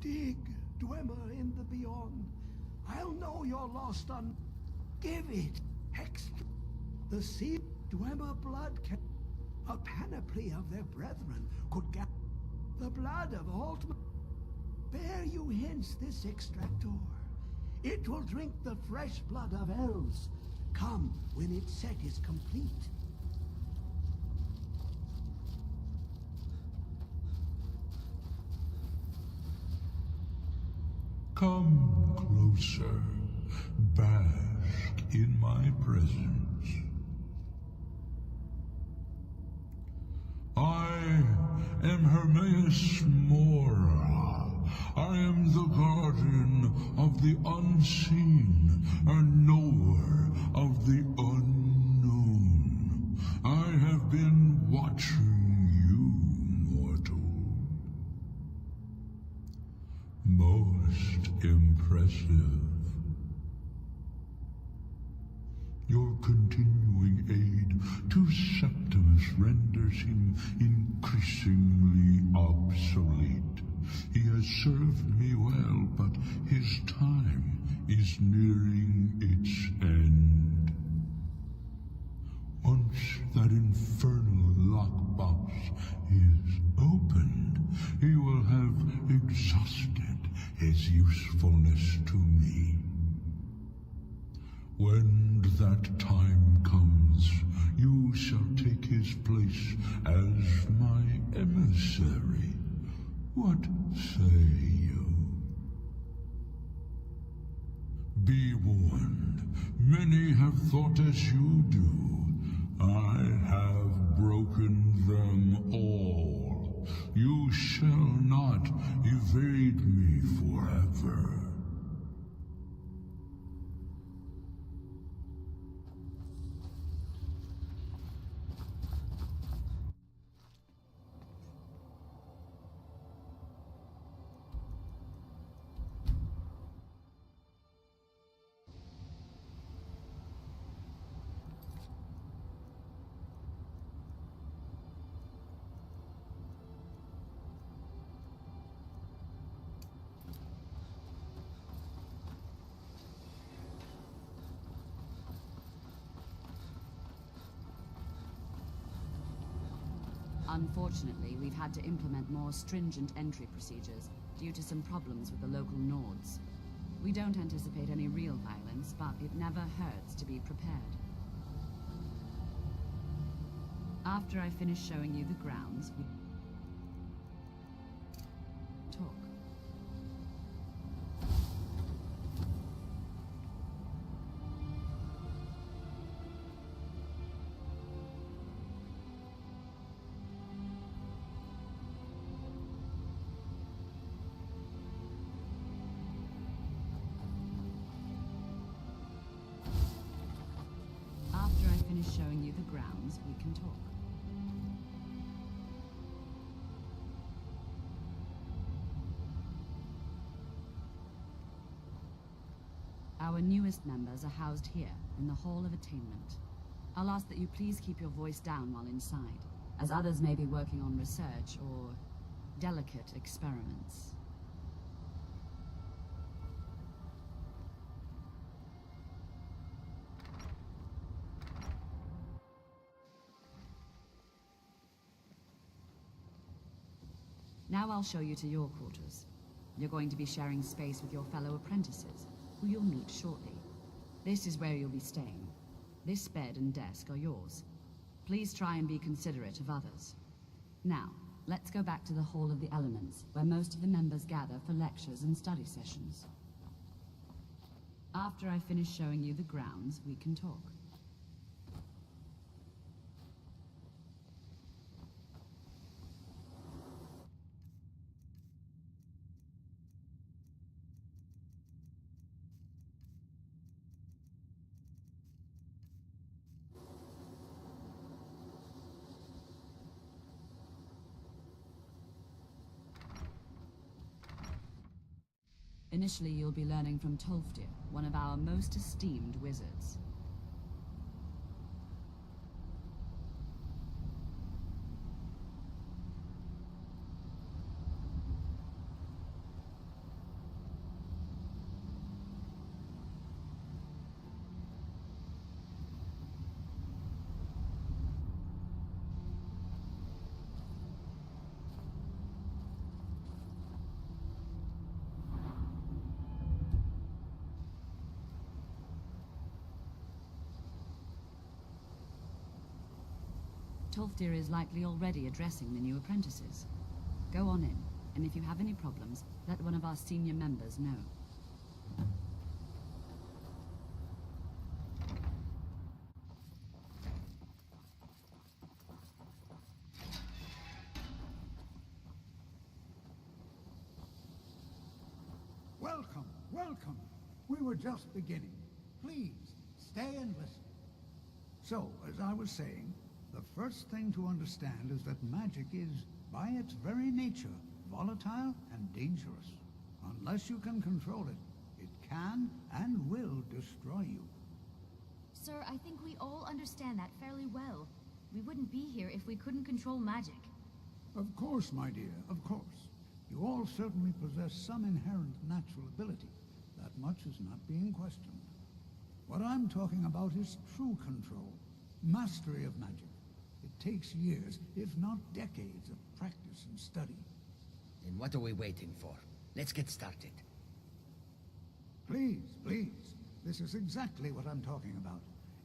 Dig, Dwemer in the beyond. I'll know you're lost on... Give it, Hex. The sea Dwemer blood can... A panoply of their brethren could get... The blood of Altman... Bear you hence this extractor. It will drink the fresh blood of elves. Come when its set is complete. Come closer, bask in my presence. I am Hermaeus Mora. I am the guardian of the unseen, a knower of the unknown. I have been watching you, mortal. Most impressive. Your continuing aid to Septimus renders him increasingly obsolete. He has served me well, but his time is nearing its end. Once that infernal lockbox is opened, he will have exhausted his usefulness to me. When that time comes, you shall take his place as my emissary. What say you? Be warned, many have thought as you do. I have broken them all. You shall not evade me forever. Unfortunately, we've had to implement more stringent entry procedures due to some problems with the local Nords. We don't anticipate any real violence, but it never hurts to be prepared. After I finish showing you the grounds, we talk. Showing you the grounds, we can talk. Our newest members are housed here, in the Hall of Attainment. I'll ask that you please keep your voice down while inside, as others may be working on research or delicate experiments. Now I'll show you to your quarters. You're going to be sharing space with your fellow apprentices, who you'll meet shortly. This is where you'll be staying. This bed and desk are yours. Please try and be considerate of others. Now, let's go back to the Hall of the Elements, where most of the members gather for lectures and study sessions. After I finish showing you the grounds, we can talk. Initially, you'll be learning from Tolfdir, one of our most esteemed wizards. Tolfdir is likely already addressing the new apprentices. Go on in, and if you have any problems, let one of our senior members know. Welcome, welcome. We were just beginning. Please, stay and listen. So, as I was saying, the first thing to understand is that magic is, by its very nature, volatile and dangerous. Unless you can control it, it can and will destroy you. Sir, I think we all understand that fairly well. We wouldn't be here if we couldn't control magic. Of course, my dear, of course. You all certainly possess some inherent natural ability. That much is not being questioned. What I'm talking about is true control, mastery of magic. It takes years, if not decades, of practice and study. Then what are we waiting for? Let's get started. Please, please. This is exactly what I'm talking about.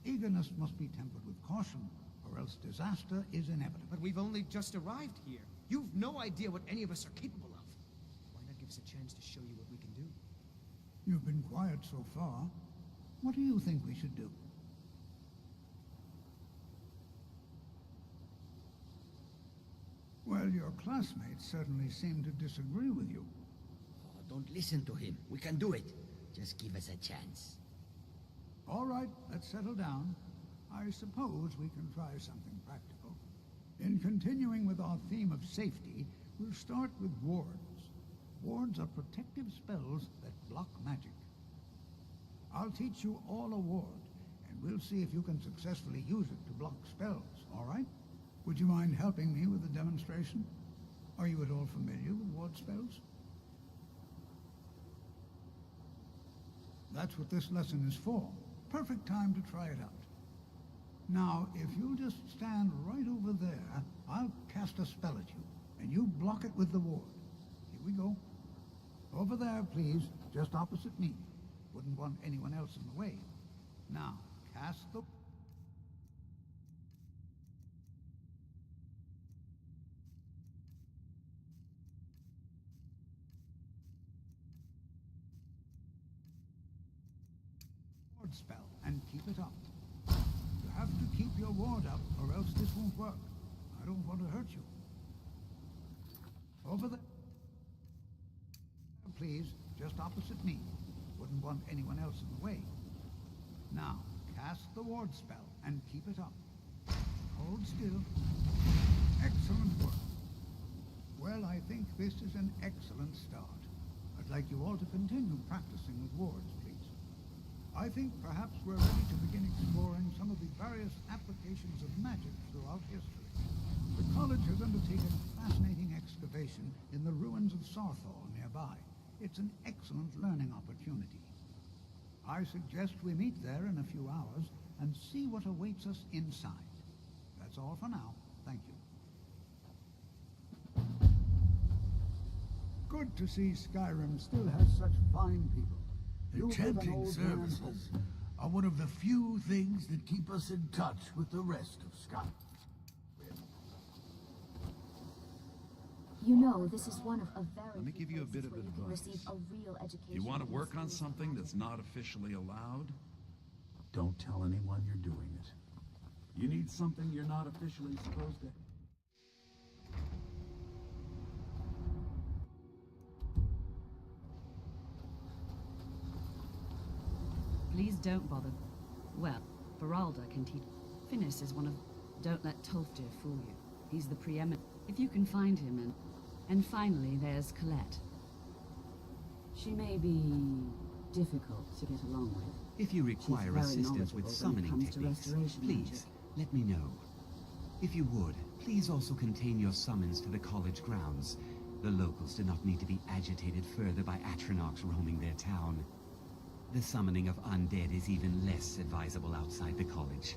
Eagerness must be tempered with caution, or else disaster is inevitable. But we've only just arrived here. You've no idea what any of us are capable of. Why not give us a chance to show you what we can do? You've been quiet so far. What do you think we should do? Well, your classmates certainly seem to disagree with you. Oh, don't listen to him. We can do it. Just give us a chance. All right, let's settle down. I suppose we can try something practical. In continuing with our theme of safety, we'll start with wards. Wards are protective spells that block magic. I'll teach you all a ward, and we'll see if you can successfully use it to block spells, all right? Would you mind helping me with the demonstration? Are you at all familiar with ward spells? That's what this lesson is for. Perfect time to try it out. Now, if you'll just stand right over there, I'll cast a spell at you, and you block it with the ward. Here we go. Over there, please, just opposite me. Wouldn't want anyone else in the way. Now, cast the... ward spell, and keep it up. You have to keep your ward up, or else this won't work. I don't want to hurt you. Over there. Please, just opposite me. Wouldn't want anyone else in the way. Now, cast the ward spell, and keep it up. Hold still. Excellent work. Well, I think this is an excellent start. I'd like you all to continue practicing with wards, please. I think perhaps we're ready to begin exploring some of the various applications of magic throughout history. The college has undertaken a fascinating excavation in the ruins of Sarthal nearby. It's an excellent learning opportunity. I suggest we meet there in a few hours and see what awaits us inside. That's all for now. Thank you. Good to see Skyrim still has such fine people. Enchanting services are one of the few things that keep us in touch with the rest of Skyrim. You know, this is one of a very Let me give you a bit of where you can advice. receive a real education. You want to in work on schools. something that's not officially allowed? Don't tell anyone you're doing it. You need something you're not officially supposed to. Please don't bother. Well, Baralda can teach. Finis is one of... Don't let Tolfdir fool you. He's the preeminent... If you can find him and... And finally, there's Colette. She may be... difficult to get along with. If you require very assistance with knowledgeable when it summoning comes to techniques, restoration please magic. let me know. If you would, please also contain your summons to the college grounds. The locals do not need to be agitated further by Atronachs roaming their town. The summoning of undead is even less advisable outside the college.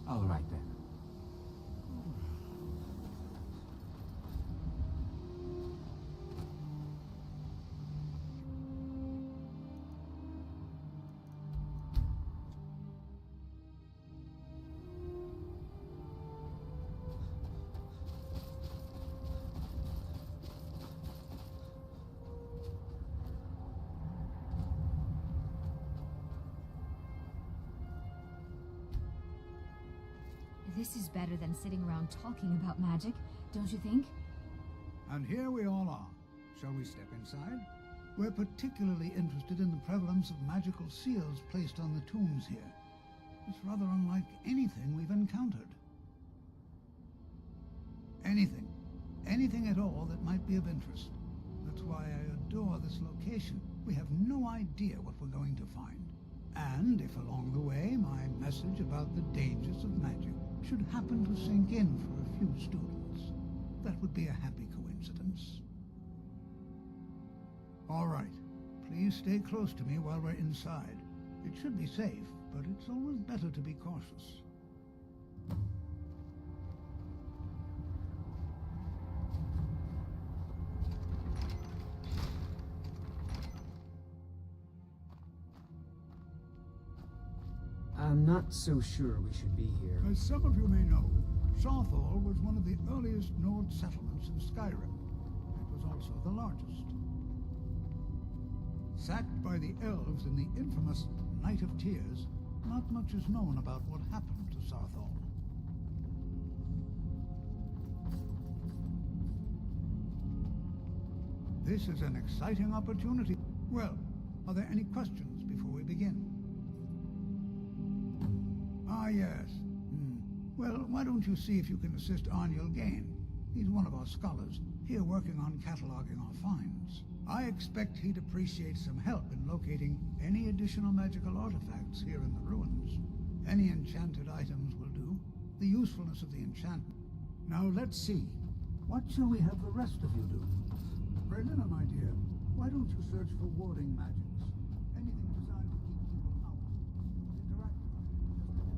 All right then. This is better than sitting around talking about magic, don't you think? And here we all are. Shall we step inside? We're particularly interested in the prevalence of magical seals placed on the tombs here. It's rather unlike anything we've encountered. Anything. Anything at all that might be of interest. That's why I adore this location. We have no idea what we're going to find. And if along the way my message about the dangers of magic should happen to sink in for a few students, that would be a happy coincidence. All right. Please stay close to me while we're inside. It should be safe, but it's always better to be cautious. I'm not so sure we should be here. As some of you may know, Southall was one of the earliest Nord settlements in Skyrim. It was also the largest. Sacked by the elves in the infamous Night of Tears, not much is known about what happened to Southall. This is an exciting opportunity. Well, are there any questions before we begin? Ah, yes. Well, why don't you see if you can assist Arniel Gain? He's one of our scholars, here working on cataloging our finds. I expect he'd appreciate some help in locating any additional magical artifacts here in the ruins. Any enchanted items will do. The usefulness of the enchantment. Now let's see. What shall we have the rest of you do? Raylina, my dear, why don't you search for warding magics? Anything designed to keep people out. Interact with them.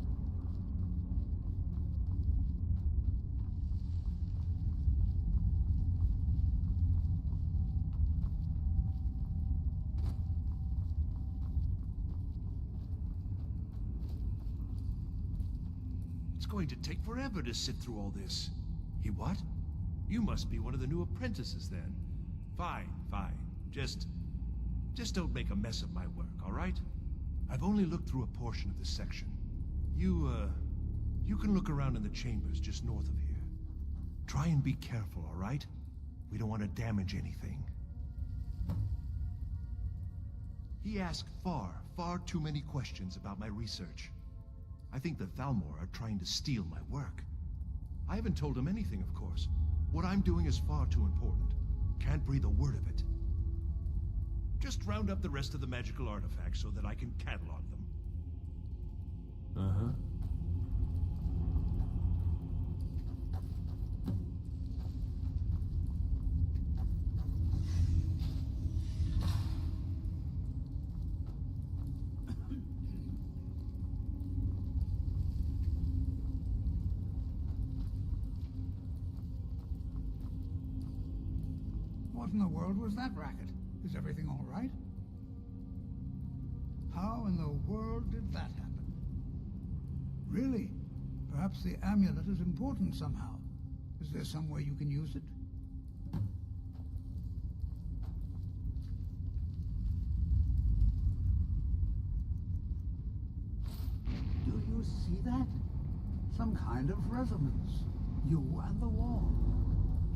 It's going to take forever to sit through all this. He what? You must be one of the new apprentices then. Fine, fine. Just don't make a mess of my work, all right? I've only looked through a portion of this section. You can look around in the chambers just north of here. Try and be careful, all right? We don't want to damage anything. He asked far too many questions about my research. I think the Thalmor are trying to steal my work. I haven't told him anything, of course. What I'm doing is far too important. Can't breathe a word of it. Just round up the rest of the magical artifacts so that I can catalog them. Uh-huh. What in the world was that racket? Is everything all right? How in the world did that happen? Really? Perhaps the amulet is important somehow. Is there some way you can use it? Do you see that? Some kind of resonance. You and the wall.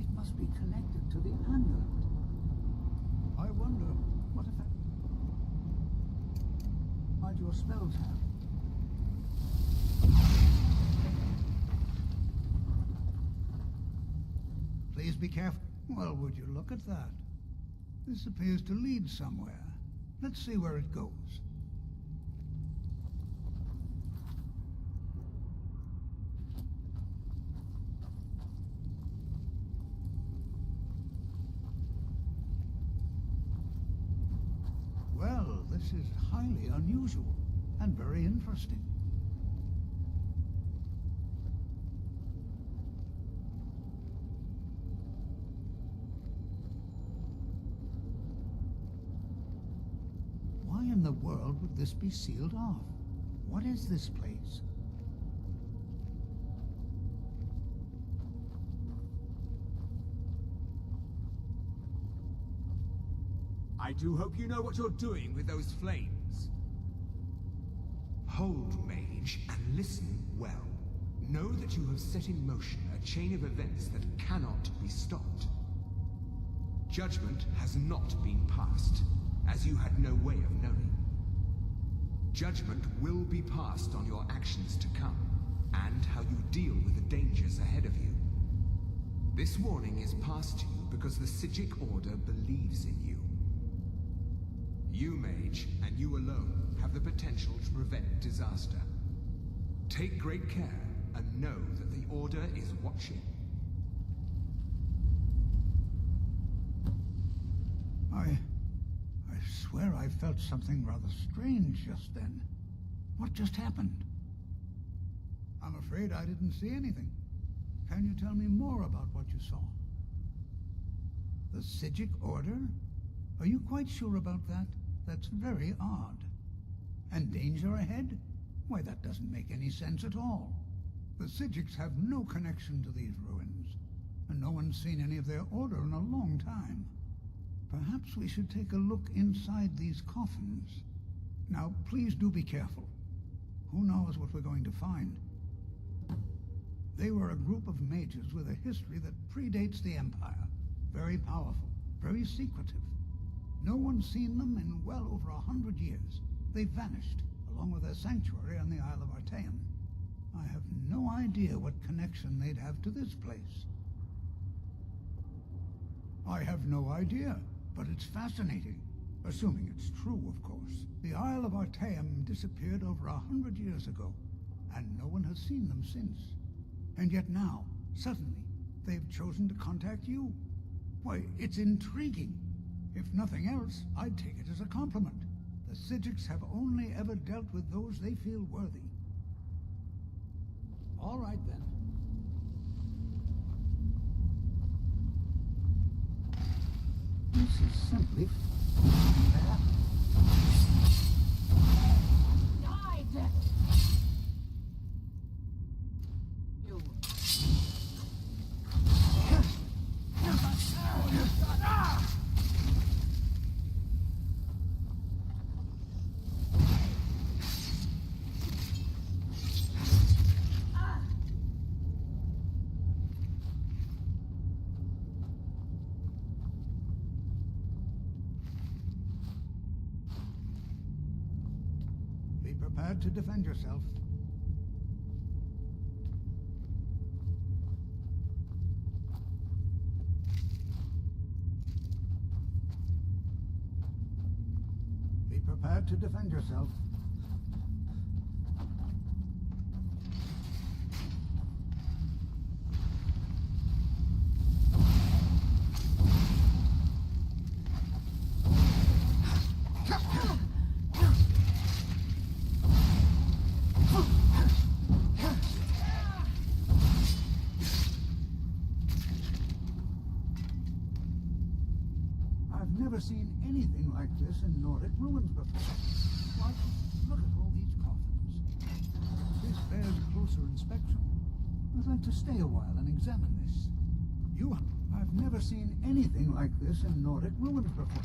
It must be connected to the amulet. I wonder what effect might your spells have. Please be careful. Well, would you look at that? This appears to lead somewhere. Let's see where it goes. Well, this is highly unusual and very interesting. Why in the world would this be sealed off? What is this place? I do hope you know what you're doing with those flames. Hold, mage, and listen well. know that you have set in motion a chain of events that cannot be stopped. Judgment has not been passed, as you had no way of knowing. Judgment will be passed on your actions to come, and how you deal with the dangers ahead of you. This warning is passed to you because the Psijic Order believes in you. You, Mage, and you alone, have the potential to prevent disaster. Take great care, and know that the Order is watching. I swear I felt something rather strange just then. What just happened? I'm afraid I didn't see anything. Can you tell me more about what you saw? The Psijic Order? Are you quite sure about that? That's very odd. And danger ahead? Why, that doesn't make any sense at all. The Psijics have no connection to these ruins, and no one's seen any of their order in a long time. Perhaps we should take a look inside these coffins. Now, please do be careful. Who knows what we're going to find? They were a group of mages with a history that predates the Empire. Very powerful, very secretive. No one's seen them in well over 100 years. They vanished, along with their sanctuary on the Isle of Artaeum. I have no idea what connection they'd have to this place. I have no idea, but it's fascinating. Assuming it's true, of course. The Isle of Artaeum disappeared over 100 years ago, and no one has seen them since. And yet now, suddenly, they've chosen to contact you. Why, it's intriguing. If nothing else, I'd take it as a compliment. The Psijics have only ever dealt with those they feel worthy. All right, then. This is simply bad. Died! You... Be prepared to defend yourself. Be prepared to defend yourself. I've never seen anything like this in Nordic ruins before. Why, look at all these coffins. This bears closer inspection. I'd like to stay a while and examine this. I've never seen anything like this in Nordic ruins before.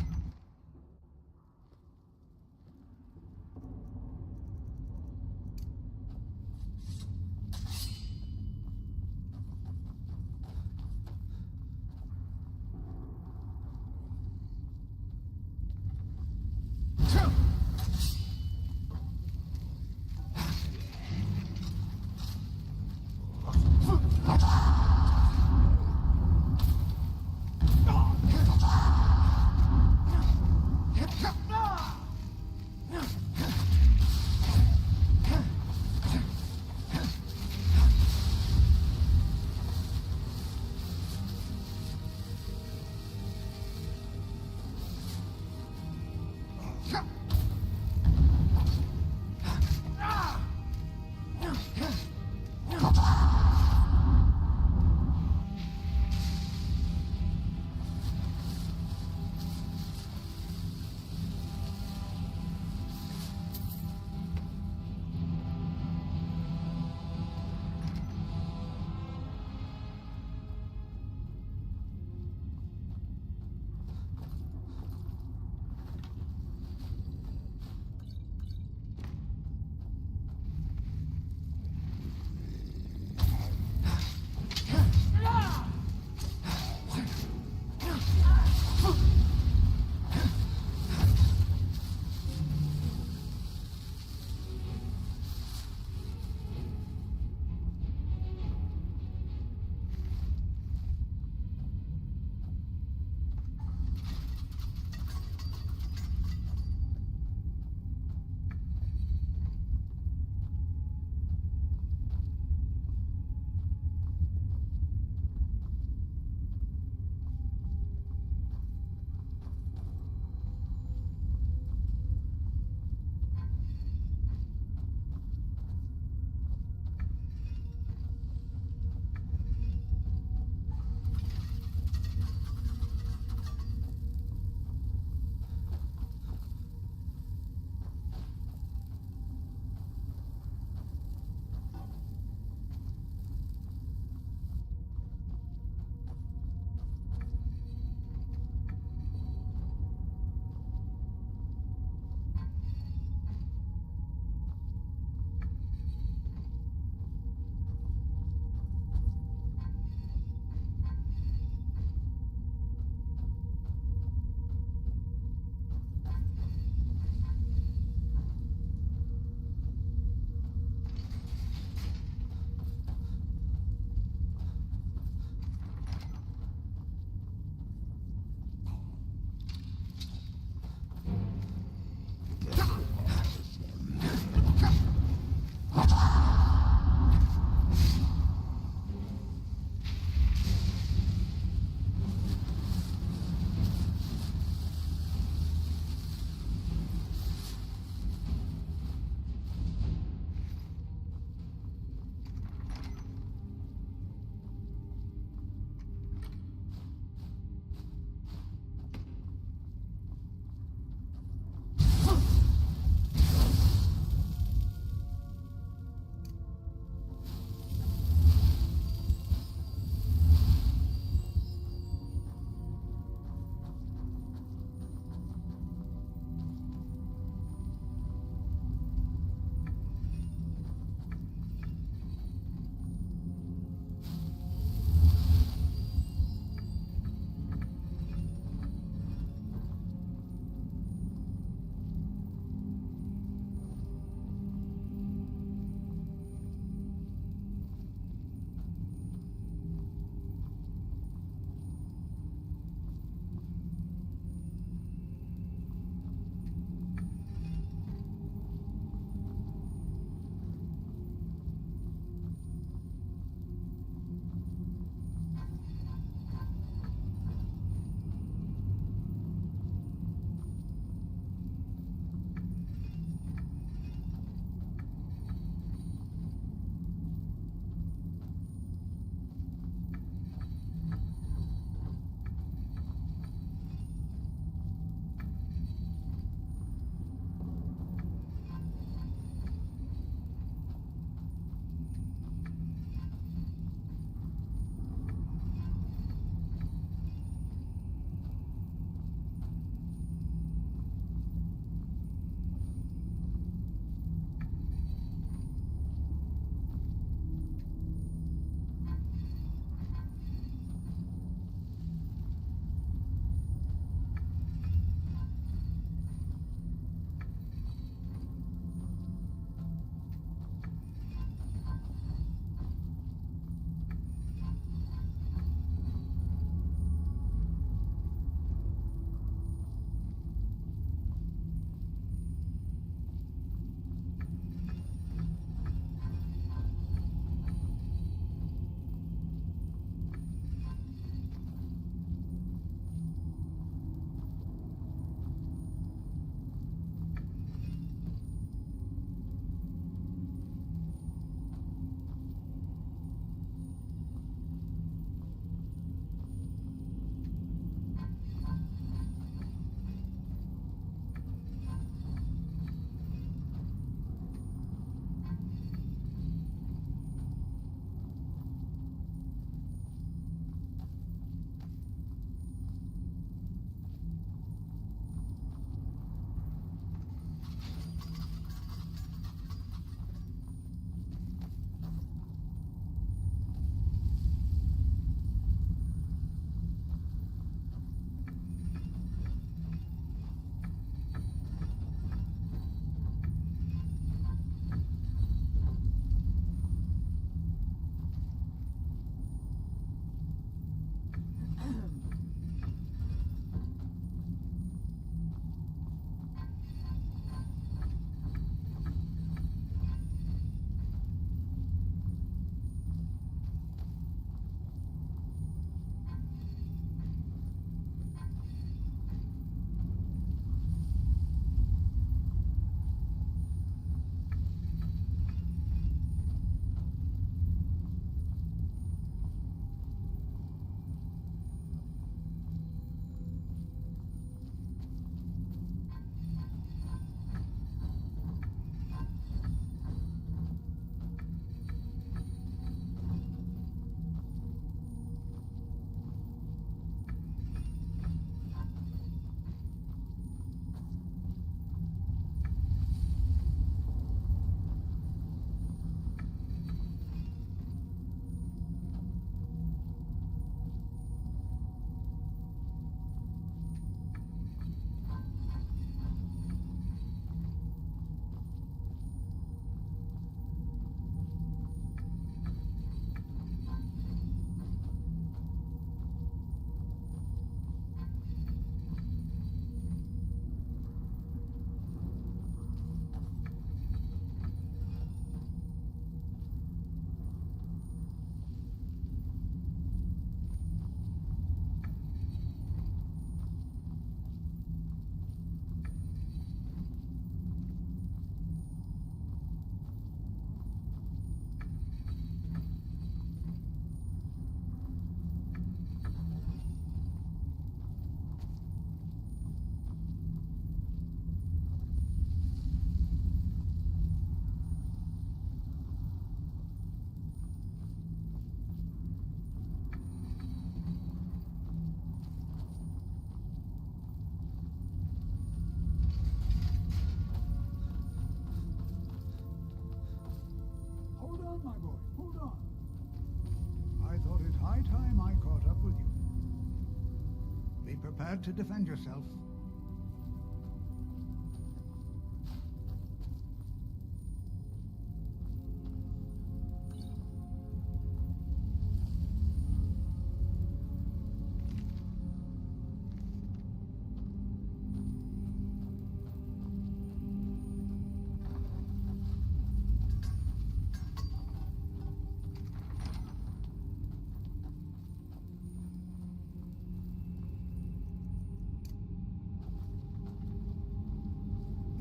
prepared to defend yourself.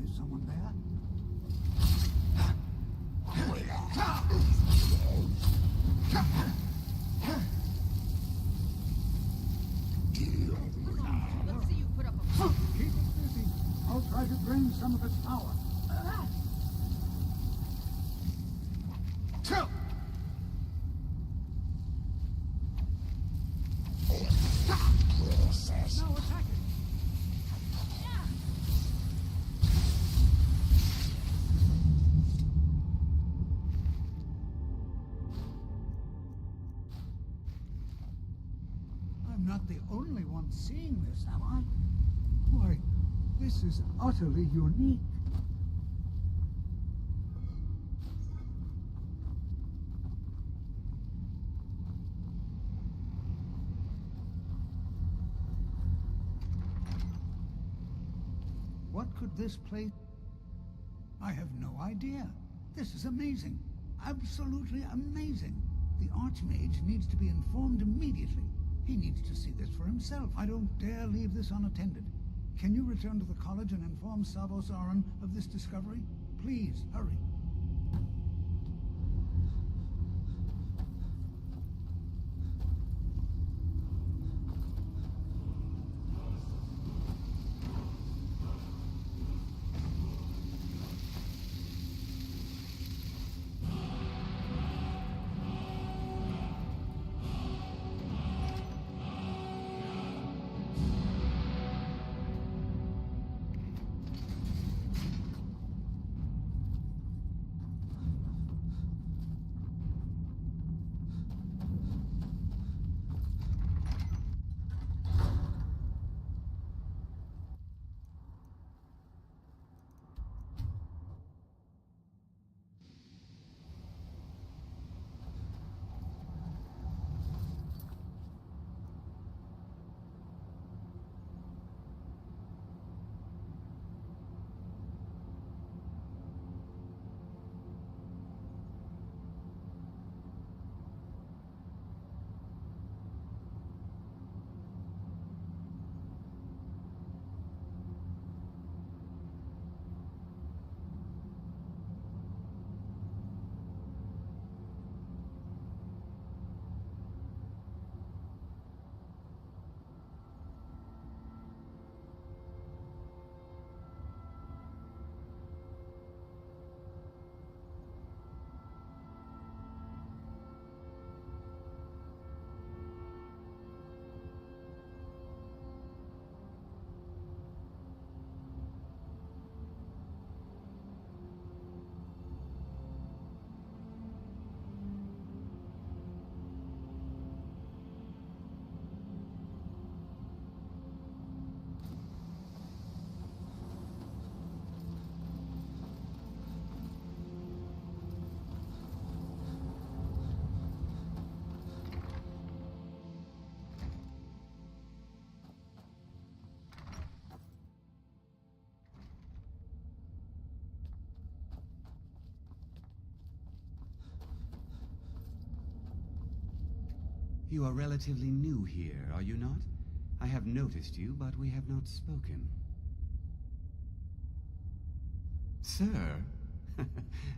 Is someone there? Let's see you put up a... Keep it busy. I'll try to drain some of its power. Now attack it. I'm not the only one seeing this, am I? Why, this is utterly unique. What could this place... I have no idea. This is amazing. Absolutely amazing. The Archmage needs to be informed immediately. He needs to see this for himself. I don't dare leave this unattended. Can you return to the college and inform Savos Aran of this discovery? Please, hurry. You are relatively new here, are you not? I have noticed you, but we have not spoken. Sir?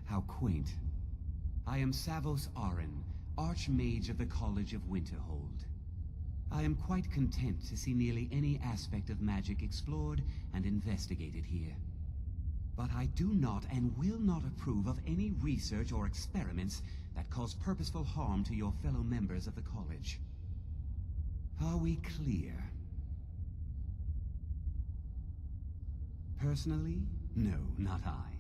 How quaint. I am Savos Aran, Archmage of the College of Winterhold. I am quite content to see nearly any aspect of magic explored and investigated here. But I do not and will not approve of any research or experiments that cause purposeful harm to your fellow members of the college. Are we clear? Personally? No, not I.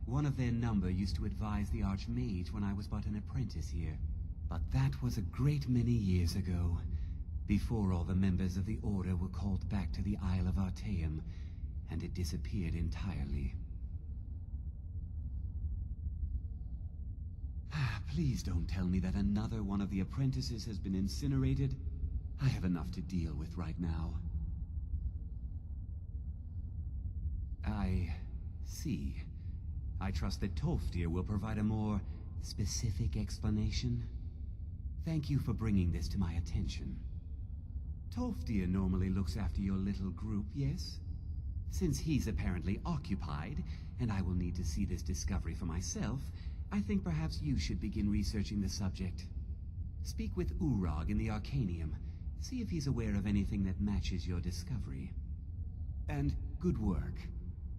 One of their number used to advise the Archmage when I was but an apprentice here. But that was a great many years ago. Before all the members of the Order were called back to the Isle of Artaeum, and it disappeared entirely. Please don't tell me that another one of the apprentices has been incinerated. I have enough to deal with right now. I see. I trust that Tolfdir will provide a more specific explanation. Thank you for bringing this to my attention. Tolfdir normally looks after your little group, yes? Since he's apparently occupied, and I will need to see this discovery for myself, I think perhaps you should begin researching the subject. Speak with Urag in the Arcanium. See if he's aware of anything that matches your discovery. And good work.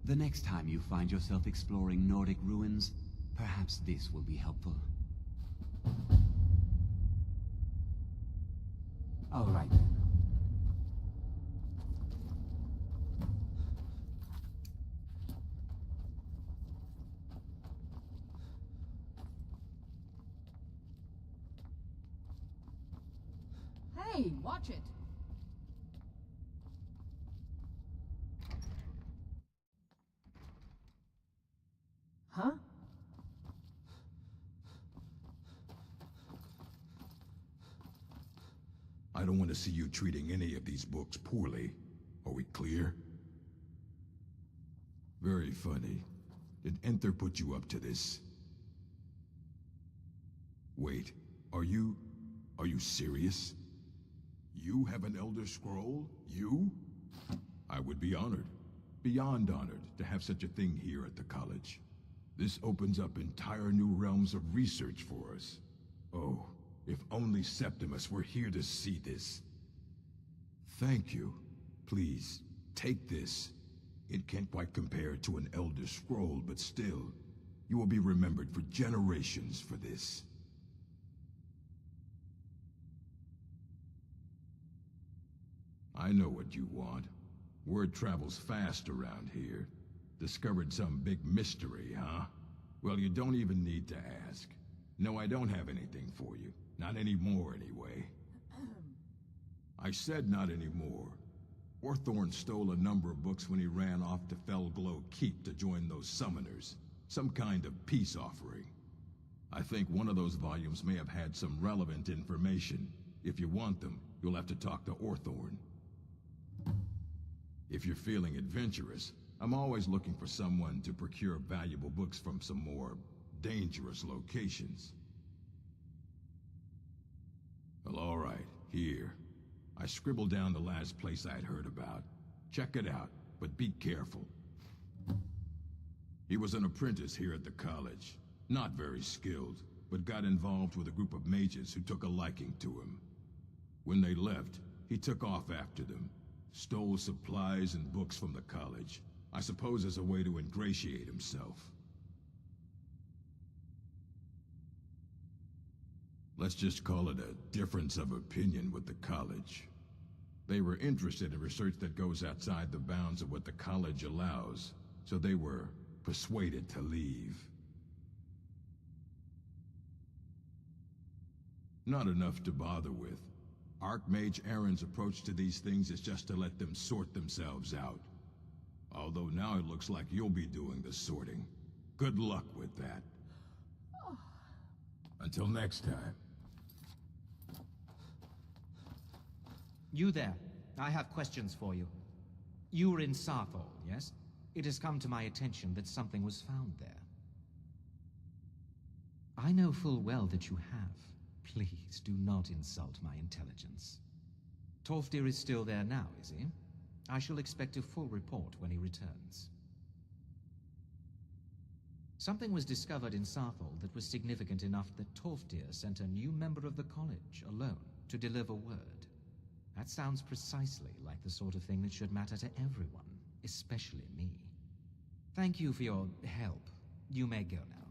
The next time you find yourself exploring Nordic ruins, perhaps this will be helpful. All right then. Hey, watch it! Huh? I don't want to see you treating any of these books poorly. Are we clear? Very funny. Did Enter put you up to this? Wait, are you serious? You have an Elder Scroll? You? I would be honored, beyond honored, to have such a thing here at the college. This opens up entire new realms of research for us. Oh, if only Septimus were here to see this. Thank you. Please, take this. It can't quite compare to an Elder Scroll, but still, you will be remembered for generations for this. I know what you want. Word travels fast around here. Discovered some big mystery, huh? Well, you don't even need to ask. No, I don't have anything for you. Not anymore, anyway. I said not anymore. Orthorn stole a number of books when he ran off to Felglow Keep to join those summoners. Some kind of peace offering. I think one of those volumes may have had some relevant information. If you want them, you'll have to talk to Orthorn. If you're feeling adventurous, I'm always looking for someone to procure valuable books from some more dangerous locations. Well, all right, here. I scribbled down the last place I'd heard about. Check it out, but be careful. He was an apprentice here at the college. Not very skilled, but got involved with a group of mages who took a liking to him. When they left, he took off after them. Stole supplies and books from the college. I suppose as a way to ingratiate himself. Let's just call it a difference of opinion with the college. They were interested in research that goes outside the bounds of what the college allows, so they were persuaded to leave. Not enough to bother with. Archmage Aaron's approach to these things is just to let them sort themselves out. Although now it looks like you'll be doing the sorting. Good luck with that. Until next time. You there. I have questions for you. You were in Sarthol, yes? It has come to my attention that something was found there. I know full well that you have. Please do not insult my intelligence. Tolfdir is still there now, is he? I shall expect a full report when he returns. Something was discovered in Sarthol that was significant enough that Tolfdir sent a new member of the college alone to deliver word. That sounds precisely like the sort of thing that should matter to everyone, especially me. Thank you for your help. You may go now.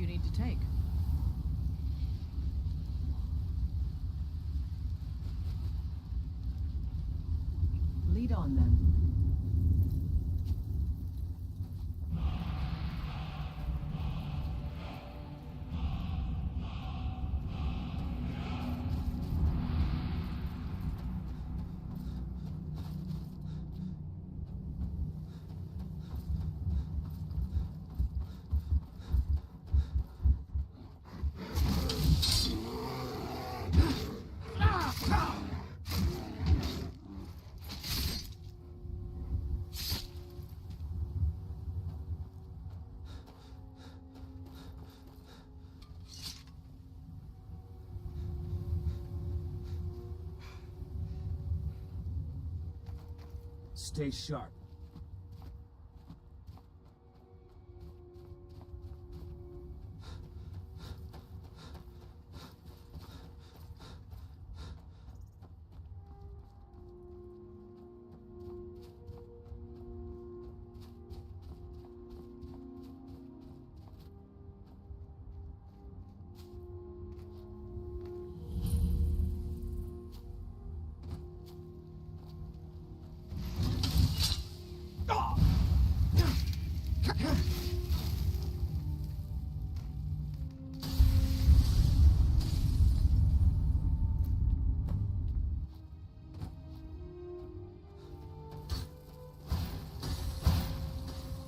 do you need to take? Lead on, then. Stay sharp.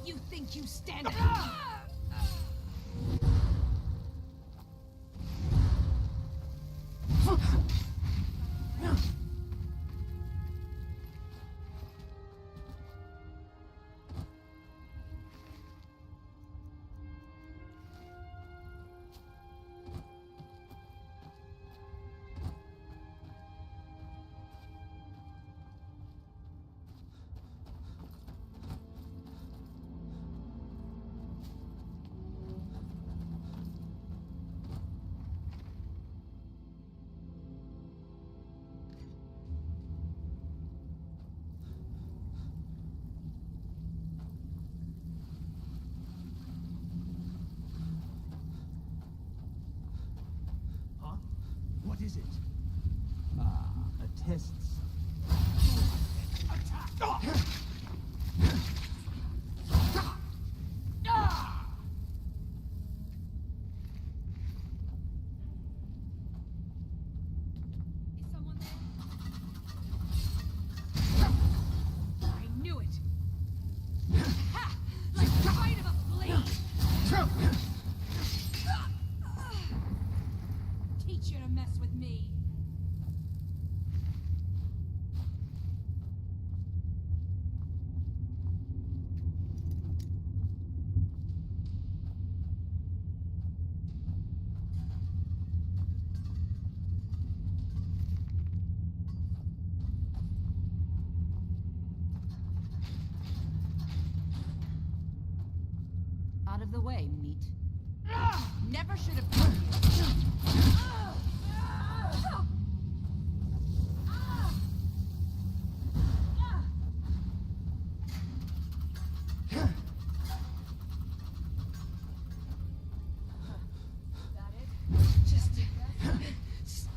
You think you stand it? What is it? A test. Is someone there? I knew it! Ha! Like the bite of a blade! Teach you to mess with me! Out of the way, meat. Never should have come here. That it? Just take that. Scratch!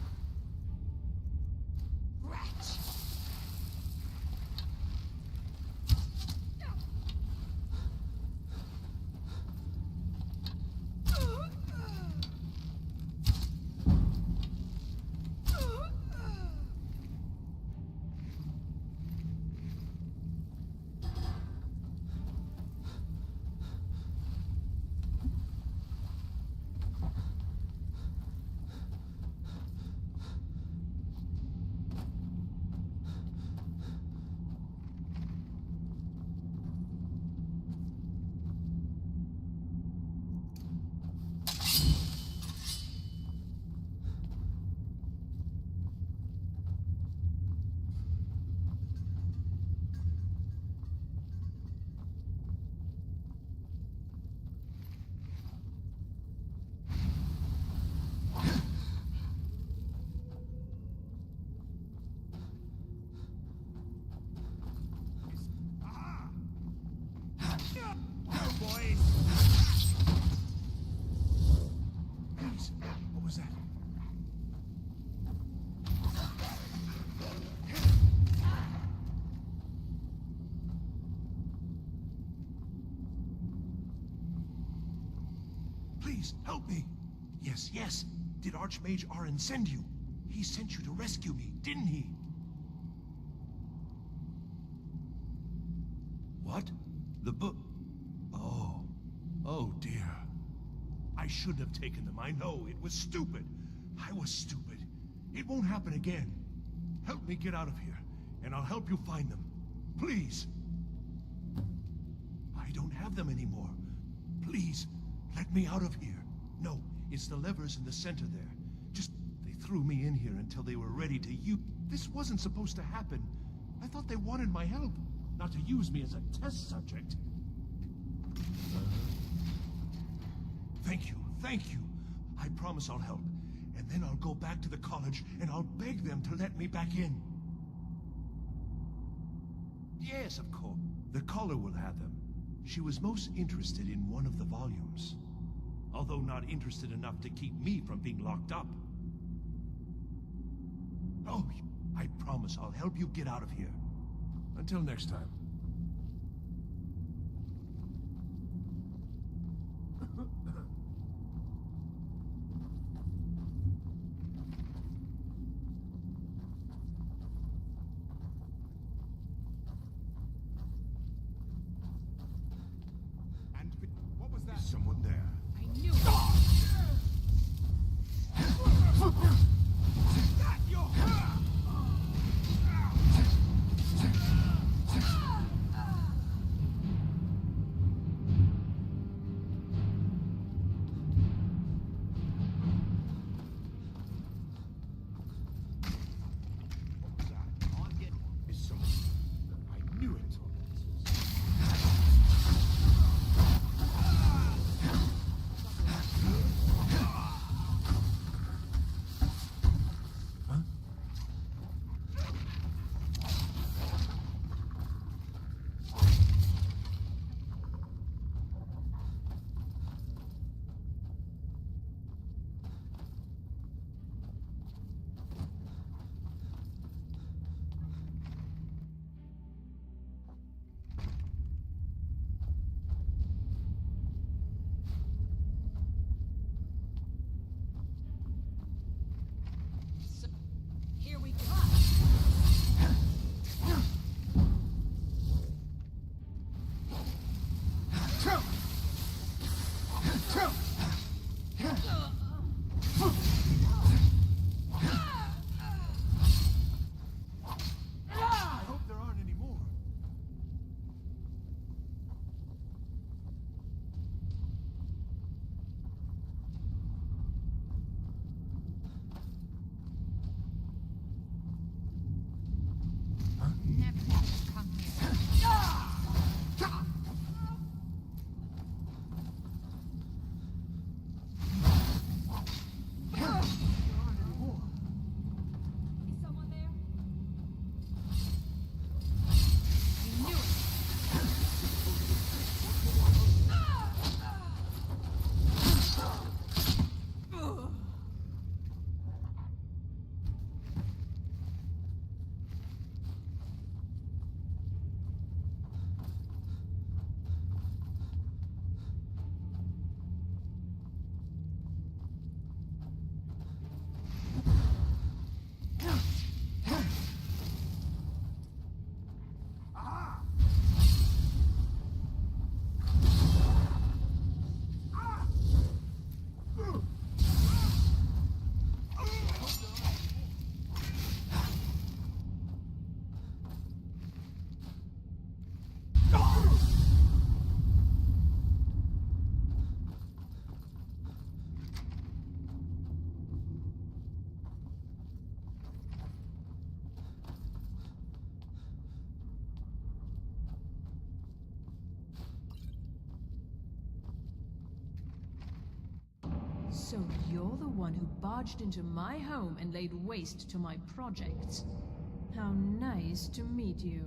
Please, help me! Yes, yes! Did Archmage Arin send you? He sent you to rescue me, didn't he? What? The book? Oh. Oh, dear. I shouldn't have taken them, I know. It was stupid. I was stupid. It won't happen again. Help me get out of here, and I'll help you find them. Please. I don't have them anymore. Please, let me out of here. No, it's the levers in the center there. Just, they threw me in here until they were ready to use... This wasn't supposed to happen. I thought they wanted my help, not to use me as a test subject. Thank you. I promise I'll help. And then I'll go back to the college and I'll beg them to let me back in. Yes, of course. The caller will have them. She was most interested in one of the volumes. Although not interested enough to keep me from being locked up. Oh, I promise I'll help you get out of here. Until next time. What was that? Is someone there? I knew it! Is someone... I knew it. Here we go. I hope there aren't any more. Never let them come here. Is someone there? I knew it! So you're the one who barged into my home and laid waste to my projects. How nice to meet you.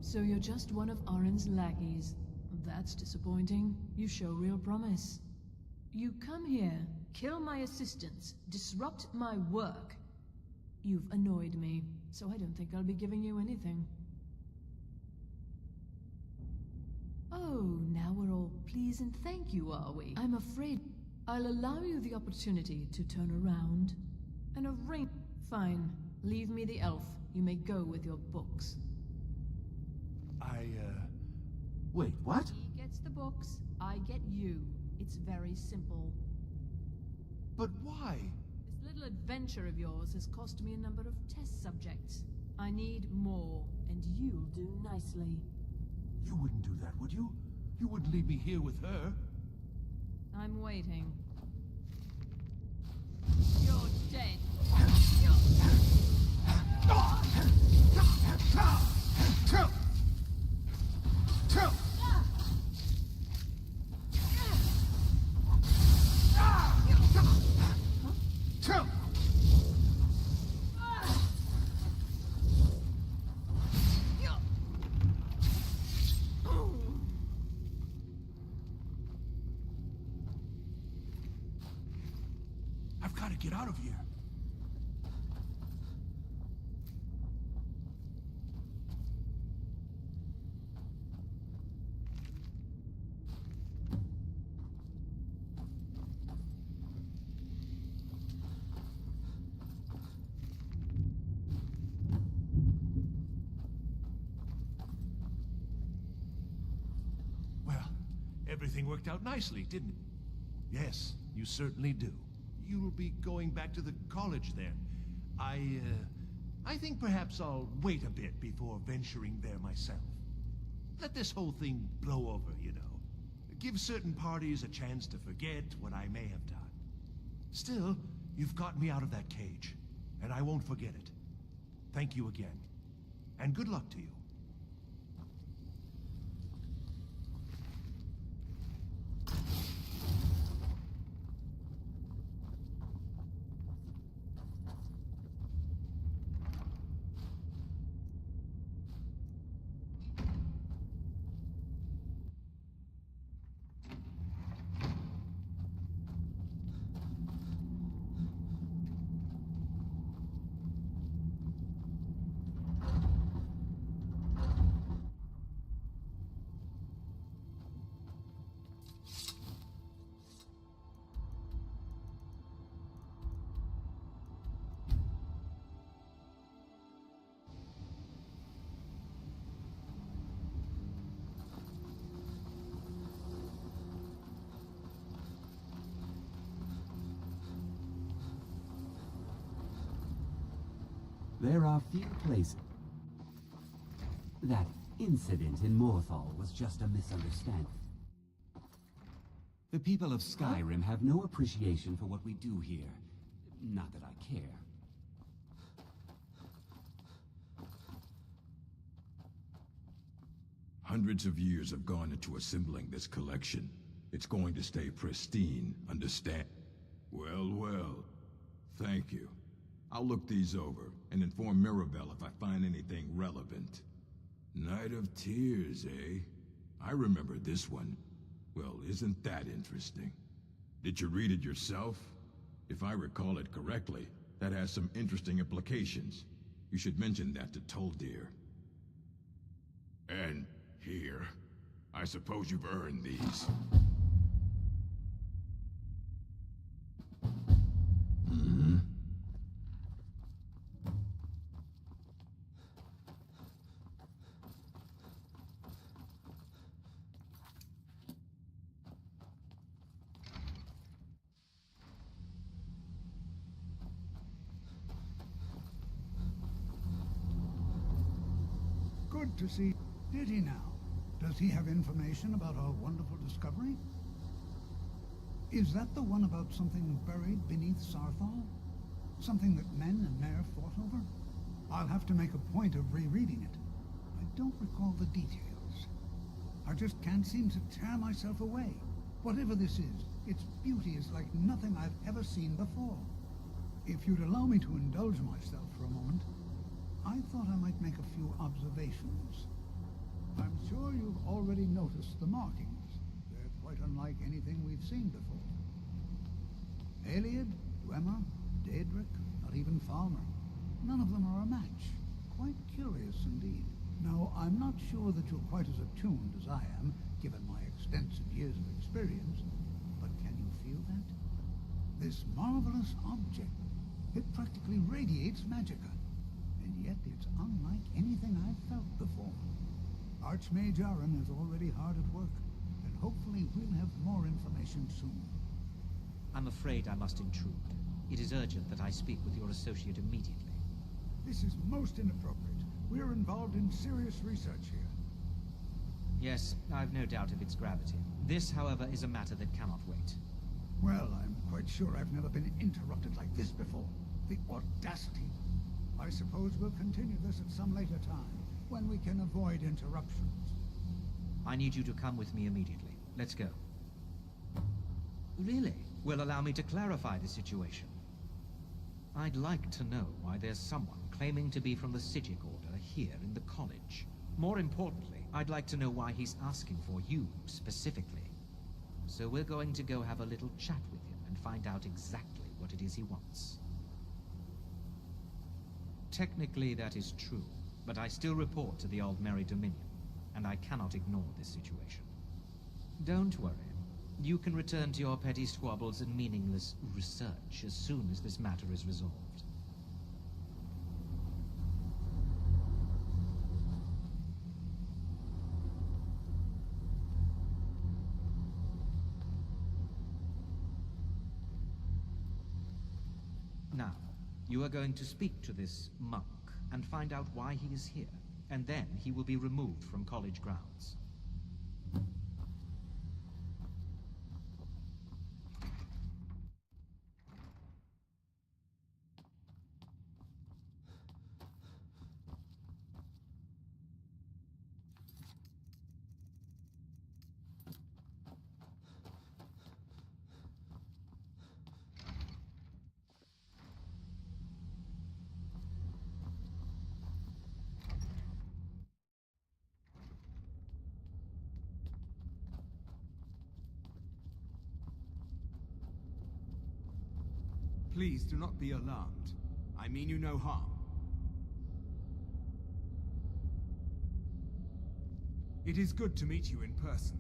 So you're just one of Arin's lackeys. That's disappointing. You show real promise. You come here, kill my assistants, disrupt my work. You've annoyed me, so I don't think I'll be giving you anything. Oh, now we're all please and thank you, are we? I'm afraid I'll allow you the opportunity to turn around and arrange. Fine. Leave me the elf. You may go with your books. Wait, what? He gets the books, I get you. It's very simple. But why? This little adventure of yours has cost me a number of test subjects. I need more, and you'll do nicely. You wouldn't do that, would you? You wouldn't leave me here with her. I'm waiting. You're dead. I've got to get out of here. Well, everything worked out nicely, didn't it? Yes, you certainly do. You'll be going back to the college then. I think perhaps I'll wait a bit before venturing there myself. Let this whole thing blow over, you know. Give certain parties a chance to forget what I may have done. Still, you've got me out of that cage, and I won't forget it. Thank you again, and good luck to you. There are few places. That incident in Morthal was just a misunderstanding. The people of Skyrim have no appreciation for what we do here. Not that I care. Hundreds of years have gone into assembling this collection. It's going to stay pristine, understand? Well, well. Thank you. I'll look these over and inform Mirabelle if I find anything relevant. Night of Tears, eh? I remember this one. Well, isn't that interesting? Did you read it yourself? If I recall it correctly, that has some interesting implications. You should mention that to Toldir. And here, I suppose you've earned these. Mm-hmm. Good to see. Did he now? Does he have information about our wonderful discovery? Is that the one about something buried beneath Sarthal? Something that men and Mare fought over? I'll have to make a point of rereading it. I don't recall the details. I just can't seem to tear myself away. Whatever this is, its beauty is like nothing I've ever seen before. If you'd allow me to indulge myself for a moment, I thought I might make a few observations. I'm sure you've already noticed the markings. They're quite unlike anything we've seen before. Aliad, Dwemer, Daedric, not even Falmer. None of them are a match. Quite curious indeed. Now, I'm not sure that you're quite as attuned as I am, given my extensive years of experience, but can you feel that? This marvelous object, it practically radiates magicka, and yet it's unlike anything I've felt before. Archmage Aaron is already hard at work, and hopefully we'll have more information soon. I'm afraid I must intrude. It is urgent that I speak with your associate immediately. This is most inappropriate. We're involved in serious research here. Yes, I've no doubt of its gravity. This, however, is a matter that cannot wait. Well, I'm quite sure I've never been interrupted like this before. The audacity. I suppose we'll continue this at some later time, when we can avoid interruptions. I need you to come with me immediately. Let's go. Really? Will allow me to clarify the situation. I'd like to know why there's someone claiming to be from the Psijic Order here in the college. More importantly, I'd like to know why he's asking for you, specifically. So we're going to go have a little chat with him and find out exactly what it is he wants. Technically, that is true, but I still report to the Aldmeri Dominion, and I cannot ignore this situation. Don't worry. You can return to your petty squabbles and meaningless research as soon as this matter is resolved. Now, you are going to speak to this monk and find out why he is here, and then he will be removed from college grounds. Please do not be alarmed. I mean you no harm. It is good to meet you in person.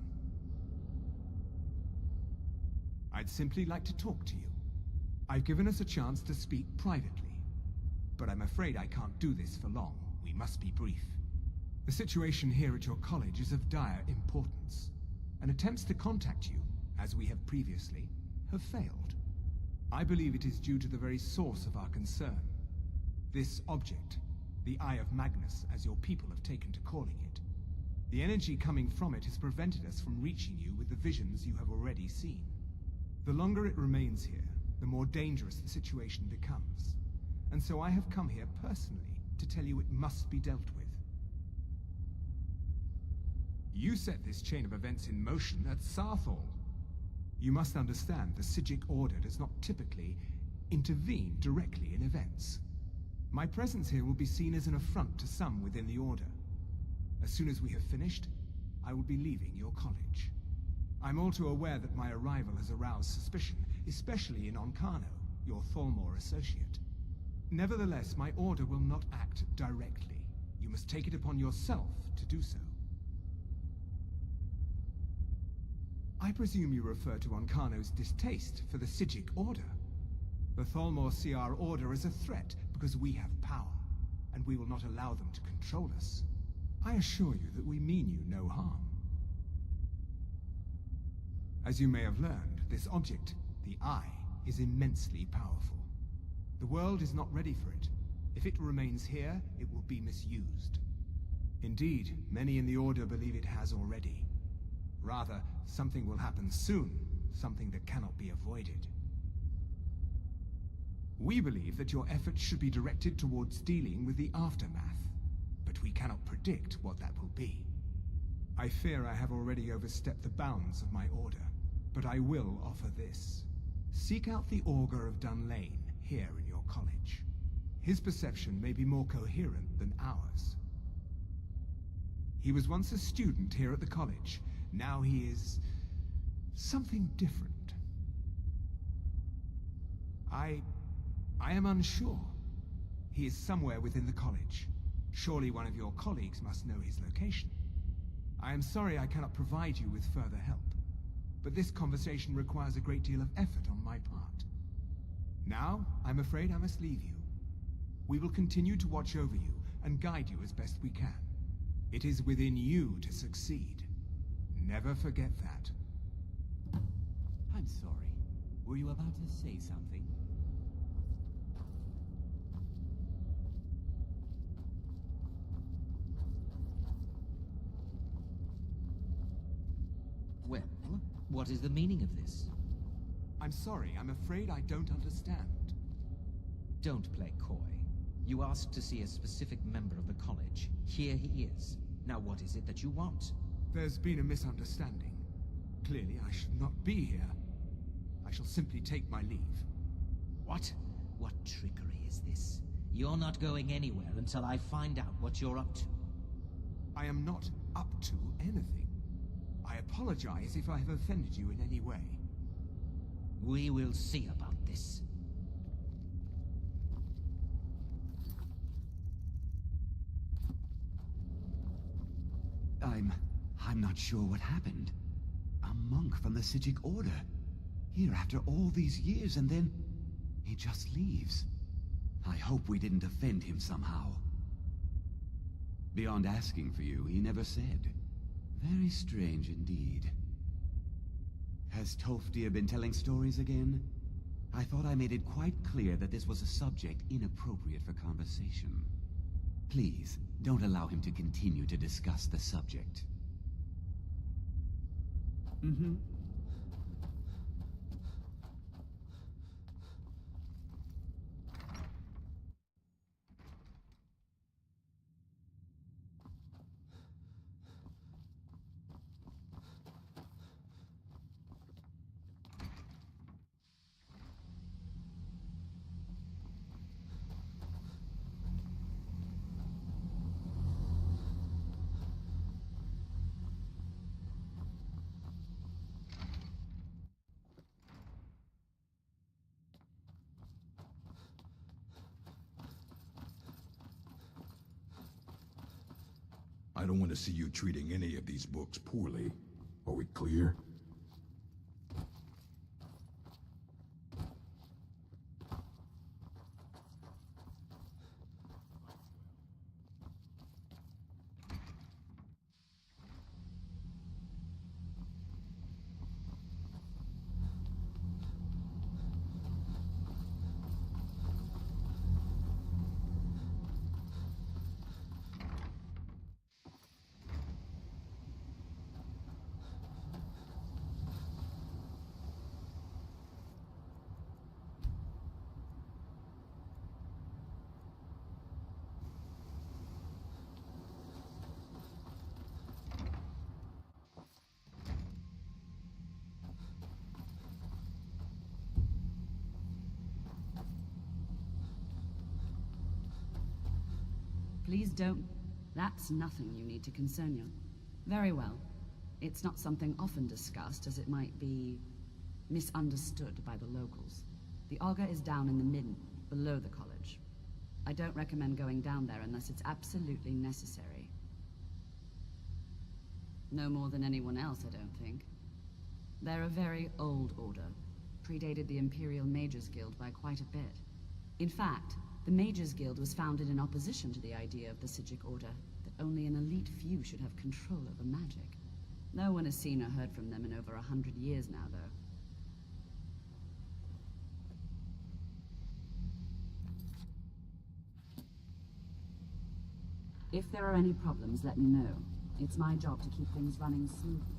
I'd simply like to talk to you. I've given us a chance to speak privately, but I'm afraid I can't do this for long. We must be brief. The situation here at your college is of dire importance, and attempts to contact you, as we have previously, have failed. I believe it is due to the very source of our concern. This object, the Eye of Magnus, as your people have taken to calling it. The energy coming from it has prevented us from reaching you with the visions you have already seen. The longer it remains here, the more dangerous the situation becomes. And so I have come here personally to tell you it must be dealt with. You set this chain of events in motion at Sarthal. You must understand the Psijic Order does not typically intervene directly in events. My presence here will be seen as an affront to some within the Order. As soon as we have finished, I will be leaving your college. I'm all too aware that my arrival has aroused suspicion, especially in Onkano, your Thalmor associate. Nevertheless, my Order will not act directly. You must take it upon yourself to do so. I presume you refer to Onkano's distaste for the Psijic Order. The Thalmor see our Order as a threat because we have power, and we will not allow them to control us. I assure you that we mean you no harm. As you may have learned, this object, the Eye, is immensely powerful. The world is not ready for it. If it remains here, it will be misused. Indeed, many in the Order believe it has already. Rather, something will happen soon, something that cannot be avoided. We believe that your efforts should be directed towards dealing with the aftermath, but we cannot predict what that will be. I fear I have already overstepped the bounds of my Order, but I will offer this. Seek out the Augur of Dunlane here in your college. His perception may be more coherent than ours. He was once a student here at the college. Now he is something different. I am unsure. He is somewhere within the college. Surely one of your colleagues must know his location. I am sorry I cannot provide you with further help, but this conversation requires a great deal of effort on my part. Now, I'm afraid I must leave you. We will continue to watch over you and guide you as best we can. It is within you to succeed. Never forget that. I'm sorry. Were you about to say something? Well, what is the meaning of this? I'm sorry, I'm afraid I don't understand. Don't play coy. You asked to see a specific member of the college. Here he is. Now what is it that you want? There's been a misunderstanding. Clearly, I should not be here. I shall simply take my leave. What? What trickery is this? You're not going anywhere until I find out what you're up to. I am not up to anything. I apologize if I have offended you in any way. We will see about this. I'm not sure what happened. A monk from the Sijic Order. Here after all these years, and then he just leaves. I hope we didn't offend him somehow. Beyond asking for you, he never said. Very strange indeed. Has Tolfdir been telling stories again? I thought I made it quite clear that this was a subject inappropriate for conversation. Please, don't allow him to continue to discuss the subject. Mm-hmm. I don't want to see you treating any of these books poorly. Are we clear? Please don't. That's nothing you need to concern you. Very well. It's not something often discussed, as it might be misunderstood by the locals. The Augur is down in the midden, below the college. I don't recommend going down there unless it's absolutely necessary. No more than anyone else, I don't think. They're a very old order, predated the Imperial Mages Guild by quite a bit. In fact, the Mages Guild was founded in opposition to the idea of the Sijic Order, that only an elite few should have control over magic. No one has seen or heard from them in over 100 years now, though. If there are any problems, let me know. It's my job to keep things running smoothly.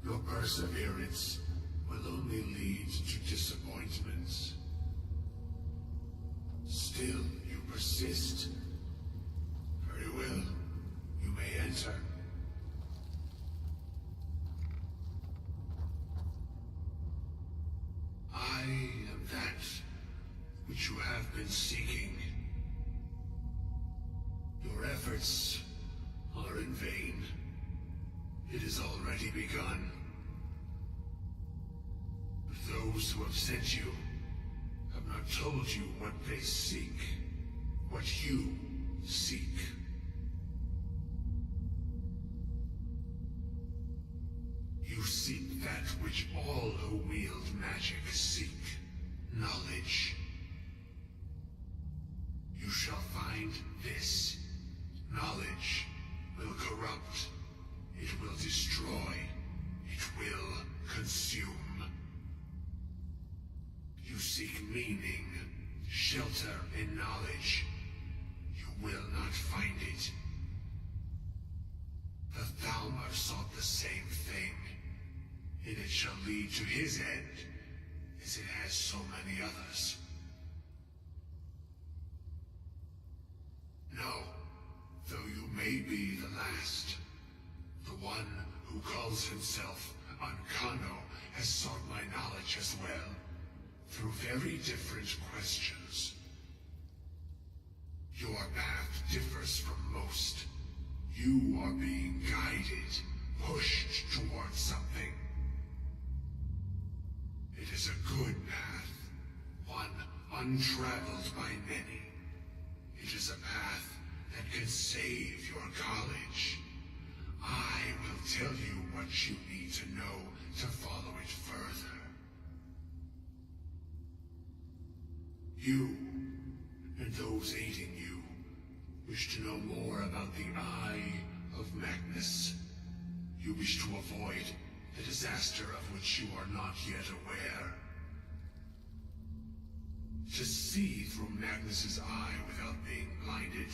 Your perseverance will only lead to disappointments. Still, you persist. Very well. You may enter. I am that which you have been seeking. Your efforts are in vain. It has already begun. Those who have sent you have not told you what they seek, what you seek. You seek that which all who wield magic seek, knowledge. You shall find this. Knowledge will corrupt. It will destroy. It will consume. You seek meaning, shelter in knowledge. You will not find it. The Thalmor sought the same thing, and it shall lead to his end, as it has so many others. No, though you may be the last, the one who calls himself Ancano has sought my knowledge as well, through very different questions. Your path differs from most. You are being guided, pushed towards something. It is a good path, one untraveled by many. It is a path that can save your college. I will tell you what you need to know to follow it further. You, and those aiding you, wish to know more about the Eye of Magnus. You wish to avoid the disaster of which you are not yet aware. To see through Magnus's eye without being blinded,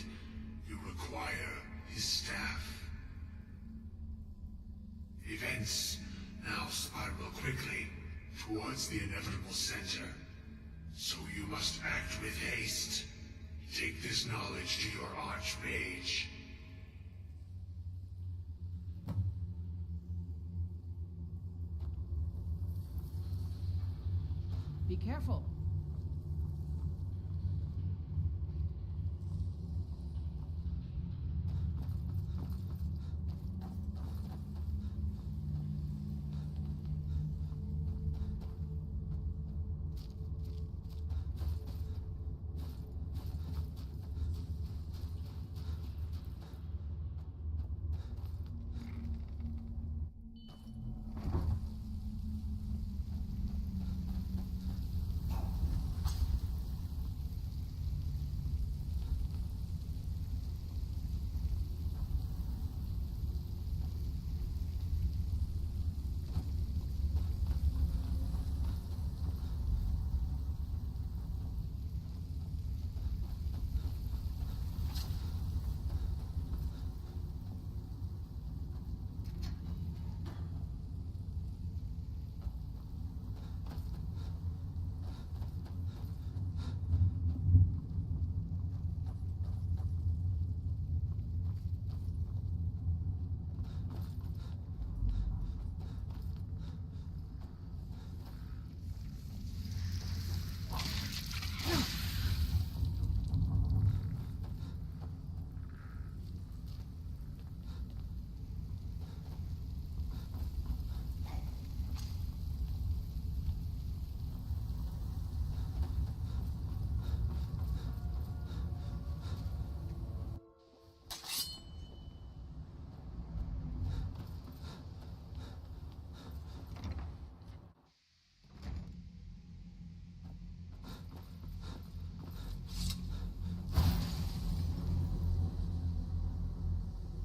you require his staff. Events now spiral quickly towards the inevitable center. So you must act with haste. Take this knowledge to your archmage. Be careful.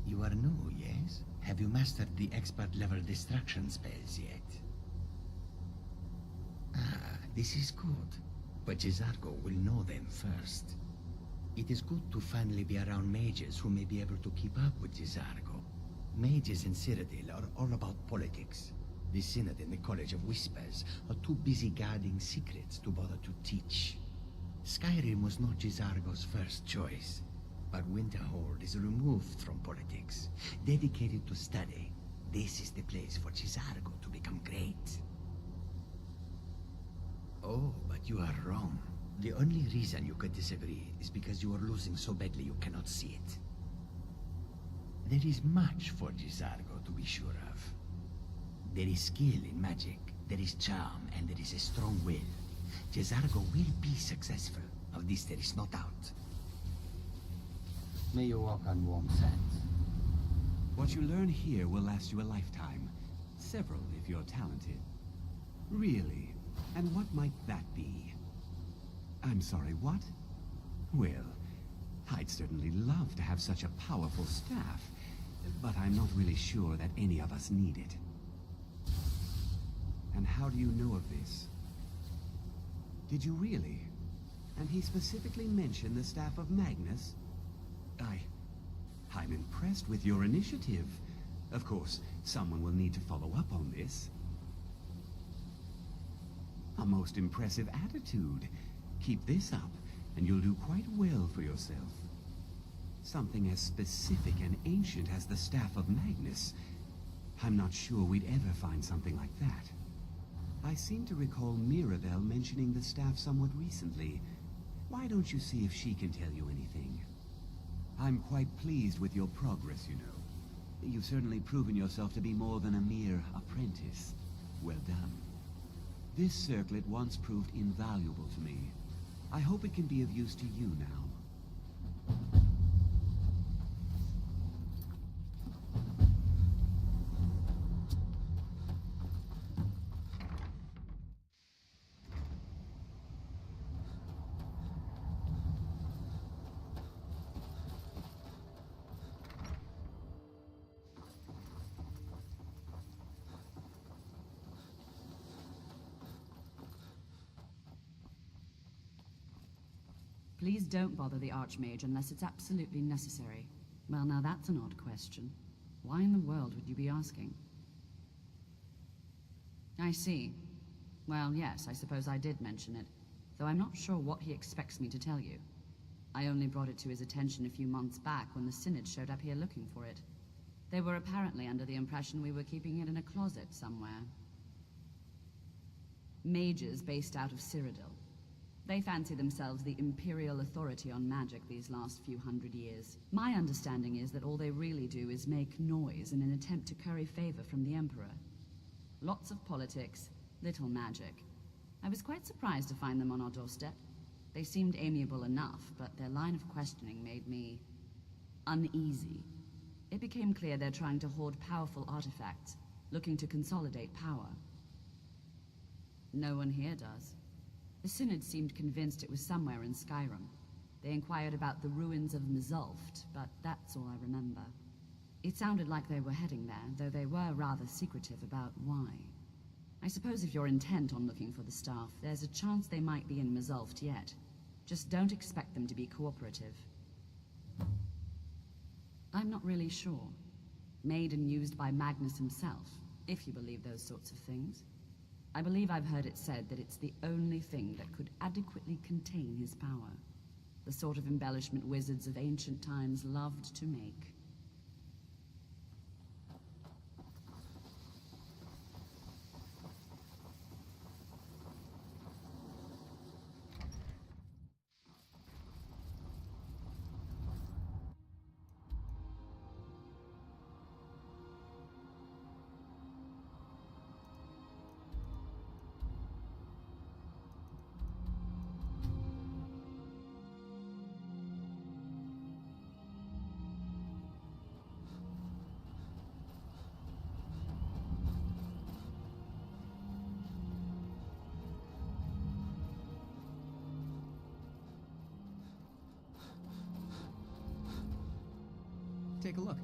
You are new, yes? Have you mastered the expert-level distraction spells yet? Ah, this is good. But Gisargo will know them first. It is good to finally be around mages who may be able to keep up with Gisargo. Mages in Cyrodiil are all about politics. The Synod and the College of Whispers are too busy guarding secrets to bother to teach. Skyrim was not Jizargo's first choice, but Winterhold is removed from politics, dedicated to study. This is the place for Jizargo to become great. Oh, but you are wrong. The only reason you could disagree is because you are losing so badly you cannot see it. There is much for Jizargo to be sure of. There is skill in magic, there is charm, and there is a strong will. Jizargo will be successful. Of this there is no doubt. May you walk on warm sands. What you learn here will last you a lifetime. Several, if you're talented. Really? And what might that be? I'm sorry, what? Well, I'd certainly love to have such a powerful staff, but I'm not really sure that any of us need it. And how do you know of this? Did you really? And he specifically mentioned the staff of Magnus? I'm impressed with your initiative. Of course, someone will need to follow up on this. A most impressive attitude. Keep this up, and you'll do quite well for yourself. Something as specific and ancient as the staff of Magnus. I'm not sure we'd ever find something like that. I seem to recall Mirabelle mentioning the staff somewhat recently. Why don't you see if she can tell you anything? I'm quite pleased with your progress, you know. You've certainly proven yourself to be more than a mere apprentice. Well done. This circlet once proved invaluable to me. I hope it can be of use to you now. Please don't bother the Archmage unless it's absolutely necessary. Well, now that's an odd question. Why in the world would you be asking? I see. Well, yes, I suppose I did mention it, though I'm not sure what he expects me to tell you. I only brought it to his attention a few months back when the Synod showed up here looking for it. They were apparently under the impression we were keeping it in a closet somewhere. Mages based out of Cyrodiil. They fancy themselves the imperial authority on magic these last few hundred years. My understanding is that all they really do is make noise in an attempt to curry favor from the Emperor. Lots of politics, little magic. I was quite surprised to find them on our doorstep. They seemed amiable enough, but their line of questioning made me uneasy. It became clear they're trying to hoard powerful artifacts, looking to consolidate power. No one here does. The Synod seemed convinced it was somewhere in Skyrim. They inquired about the ruins of Mzulft, but that's all I remember. It sounded like they were heading there, though they were rather secretive about why. I suppose if you're intent on looking for the staff, there's a chance they might be in Mzulft yet. Just don't expect them to be cooperative. I'm not really sure. Made and used by Magnus himself, if you believe those sorts of things. I believe I've heard it said that it's the only thing that could adequately contain his power. The sort of embellishment wizards of ancient times loved to make. Take a look.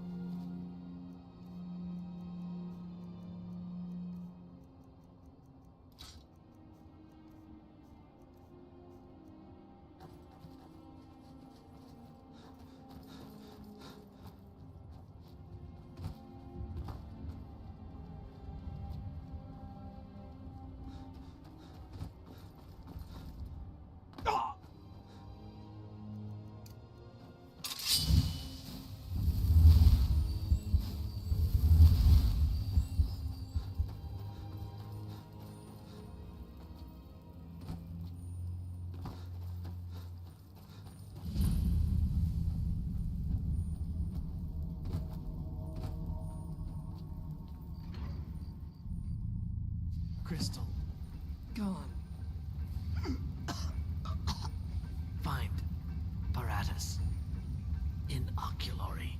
crystal. Gone. Find Paratus. Inoculary.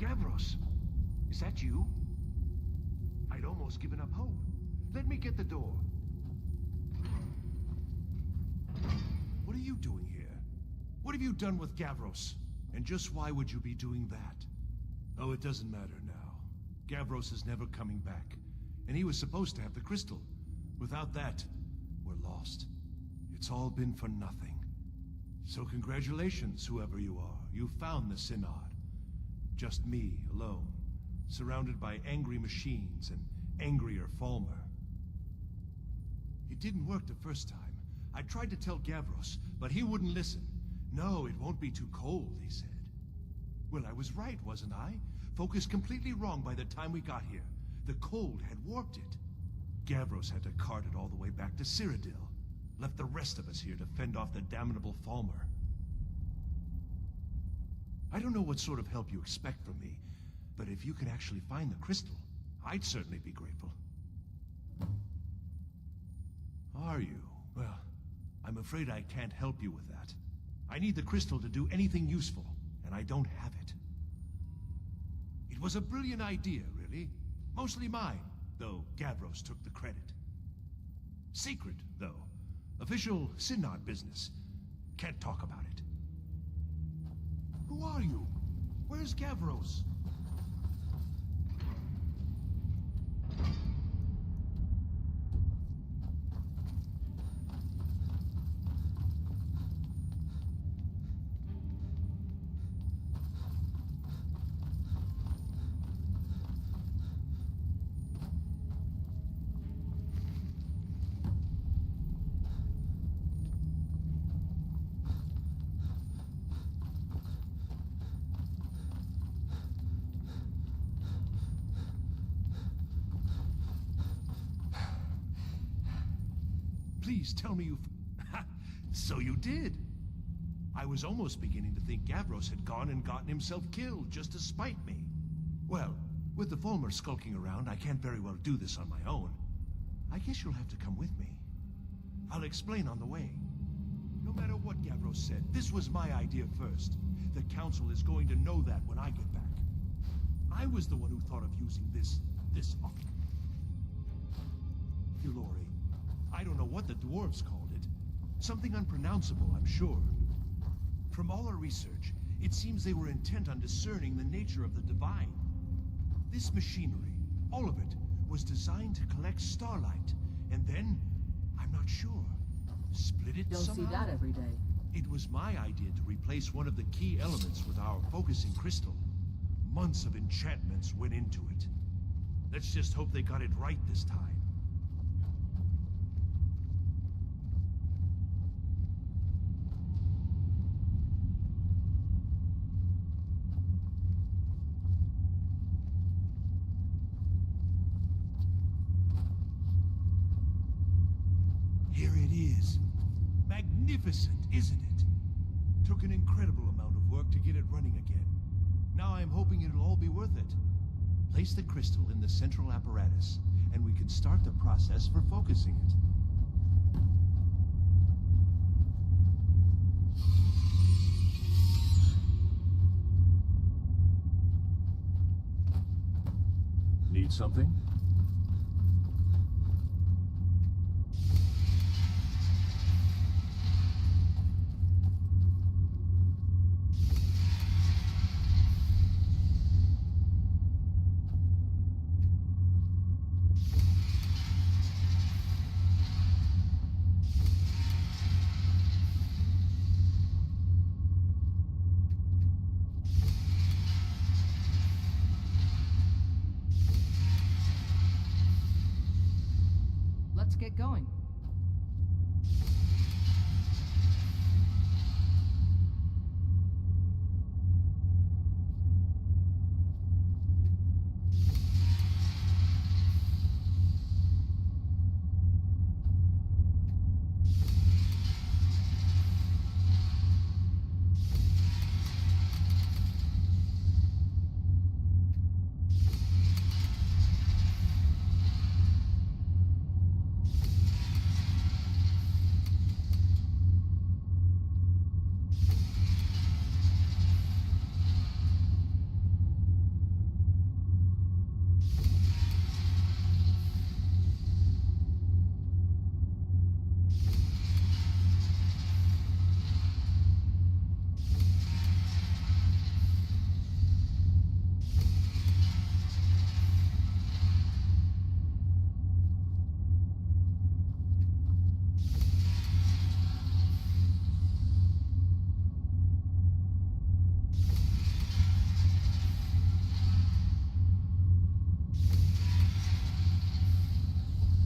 Gavros, is that you? I'd almost given up hope. Let me get the door. What are you doing here? What have you done with Gavros? And just why would you be doing that? Oh, it doesn't matter now. Gavros is never coming back. And he was supposed to have the crystal. Without that, we're lost. It's all been for nothing. So congratulations, whoever you are. You found the Synod. Just me, alone, surrounded by angry machines and angrier Falmer. It didn't work the first time. I tried to tell Gavros, but he wouldn't listen. No, it won't be too cold, he said. Well, I was right, wasn't I? Focused completely wrong by the time we got here. The cold had warped it. Gavros had to cart it all the way back to Cyrodiil. left the rest of us here to fend off the damnable Falmer. I don't know what sort of help you expect from me, but if you can actually find the crystal, I'd certainly be grateful. Are you? Well, I'm afraid I can't help you with that. I need the crystal to do anything useful, and I don't have it. It was a brilliant idea, really. Mostly mine, though Gavros took the credit. Secret, though. Official Synod business. Can't talk about it. Who are you? Where's Gavros? Please tell me you... So you did! I was almost beginning to think Gavros had gone and gotten himself killed just to spite me. Well, with the Falmer skulking around, I can't very well do this on my own. I guess you'll have to come with me. I'll explain on the way. No matter what Gavros said, this was my idea first. The Council is going to know that when I get back. I was the one who thought of using this Ilori. I don't know what the dwarves called it. Something unpronounceable, I'm sure. From all our research, it seems they were intent on discerning the nature of the divine. This machinery, all of it, was designed to collect starlight, and then, I'm not sure, split it somehow? Don't see that every day. It was my idea to replace one of the key elements with our focusing crystal. Months of enchantments went into it. Let's just hope they got it right this time. Here it is. Magnificent, isn't it? Took an incredible amount of work to get it running again. Now I'm hoping it'll all be worth it. Place the crystal in the central apparatus, and we can start the process for focusing it. Need something? Let's get going.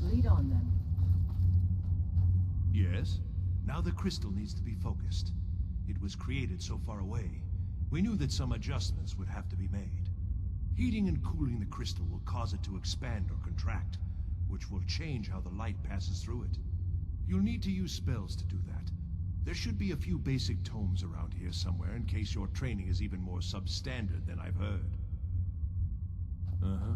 Lead on then. Yes? Now the crystal needs to be focused. It was created so far away. We knew that some adjustments would have to be made. Heating and cooling the crystal will cause it to expand or contract, which will change how the light passes through it. You'll need to use spells to do that. There should be a few basic tomes around here somewhere in case your training is even more substandard than I've heard. Uh-huh.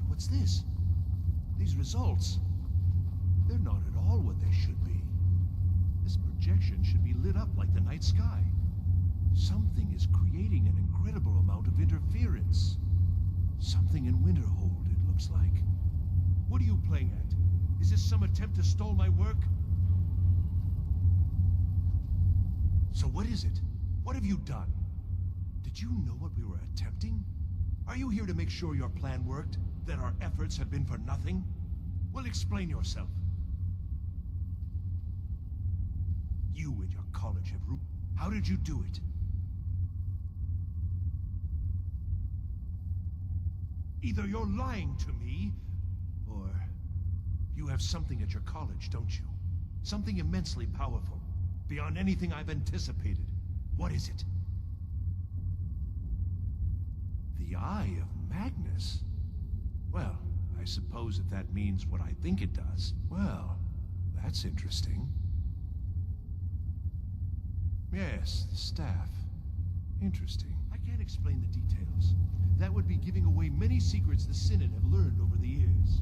What's this? These results, they're not at all what they should be. This projection should be lit up like the night sky. Something is creating an incredible amount of interference. Something in Winterhold, it looks like. What are you playing at? Is this some attempt to stall my work? So what is it? What have you done? Did you know what we were attempting? Are you here to make sure your plan worked? That our efforts have been for nothing? Well, explain yourself. You and your college have How did you do it? Either you're lying to me, or you have something at your college, don't you? Something immensely powerful, beyond anything I've anticipated. What is it? The Eye of Magnus? Well, I suppose if that means what I think it does, well, that's interesting. Yes, the staff. Interesting. I can't explain the details. That would be giving away many secrets the Synod have learned over the years.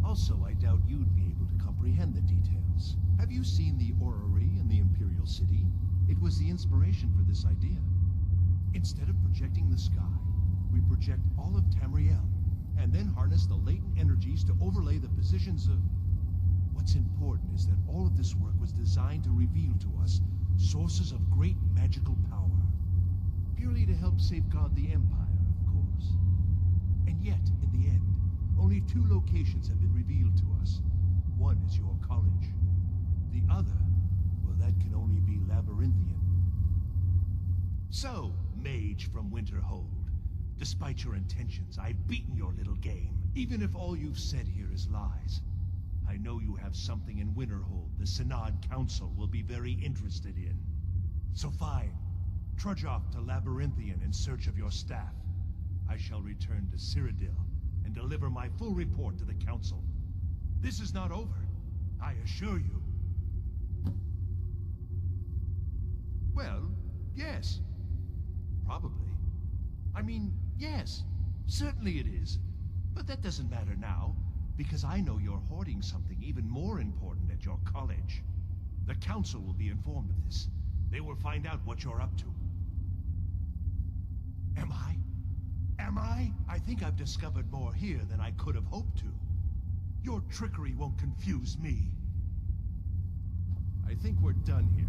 Also, I doubt you'd be able to comprehend the details. Have you seen the orrery in the Imperial City? It was the inspiration for this idea. Instead of projecting the sky, we project all of Tamriel, and then harness the latent energies to overlay the positions of... What's important is that all of this work was designed to reveal to us sources of great magical power. Purely to help safeguard the Empire, of course. And yet, in the end, only 2 locations have been revealed to us. One is your college. The other, well, that can only be Labyrinthian. So, mage from Winterhold, despite your intentions, I've beaten your little game. Even if all you've said here is lies, I know you have something in Winterhold the Synod Council will be very interested in. So fine, trudge off to Labyrinthian in search of your staff. I shall return to Cyrodiil and deliver my full report to the Council. This is not over, I assure you. Well, yes. Probably. I mean, yes. Certainly it is. But that doesn't matter now, because I know you're hoarding something even more important at your college. The Council will be informed of this. They will find out what you're up to. Am I? Am I? I think I've discovered more here than I could have hoped to. Your trickery won't confuse me. I think we're done here.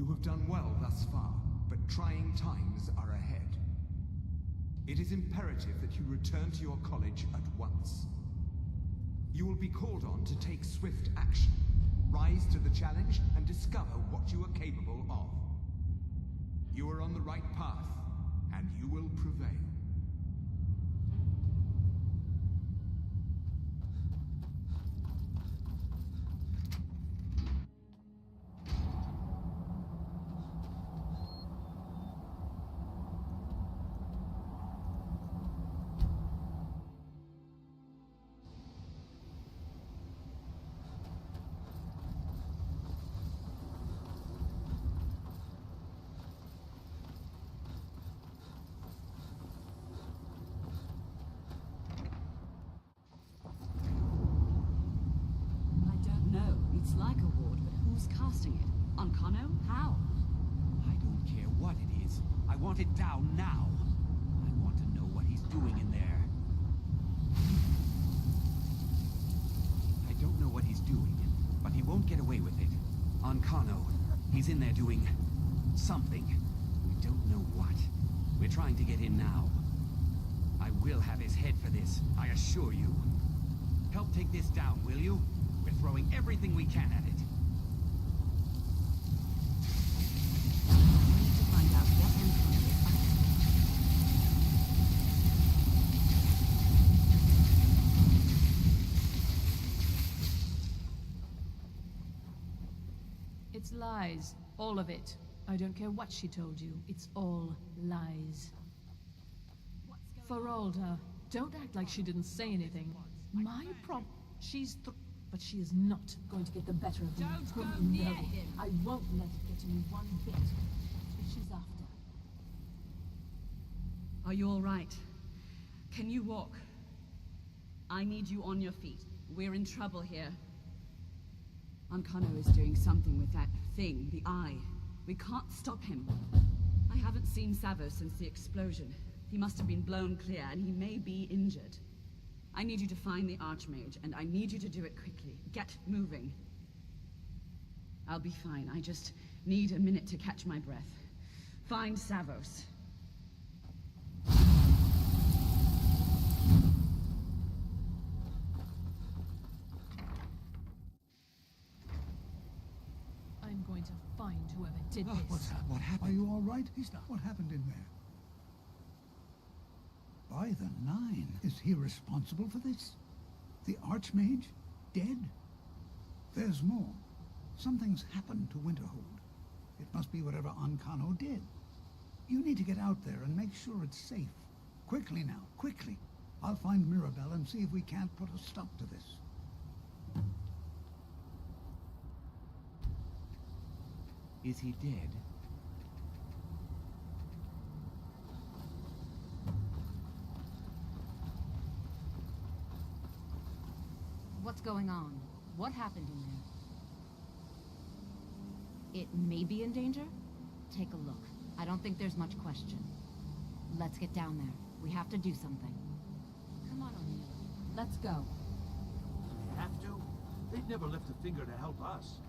You have done well thus far, but trying times are ahead. It is imperative that you return to your college at once. You will be called on to take swift action, rise to the challenge, and discover what you are capable of. You are on the right path, and you will prevail. No, it's like a ward, but who's casting it? Ancano? How? I don't care what it is. I want it down now. I want to know what he's doing in there. I don't know what he's doing, but he won't get away with it. Ancano, he's in there doing something. We don't know what. We're trying to get in now. I will have his head for this, I assure you. Help take this down, will you? We're throwing everything we can at it. We need to find out what Ancano is up to. It's lies. All of it. I don't care what she told you. It's all lies. Feralda, don't act like she didn't say anything. My she's but she is not going to get the better of me. Don't go near him. I won't let it get to me one bit. That's what she's after. Are you all right? Can you walk? I need you on your feet. We're in trouble here. Ancano is doing something with that thing, the eye. We can't stop him. I haven't seen Savo since the explosion. He must have been blown clear, and he may be injured. I need you to find the Archmage, and I need you to do it quickly. Get moving. I'll be fine. I just need a minute to catch my breath. Find Savos. I'm going to find whoever did this. What's that? What happened? Are you all right? What happened in there? By the Nine, is he responsible for this? The Archmage? Dead? There's more. Something's happened to Winterhold. It must be whatever Ancano did. You need to get out there and make sure it's safe. Quickly now, quickly. I'll find Mirabelle and see if we can't put a stop to this. Is he dead? What's going on? What happened in there? It may be in danger? Take a look. I don't think there's much question. Let's get down there. We have to do something. Come on, O'Neill. Let's go. They have to? They'd never lift a finger to help us.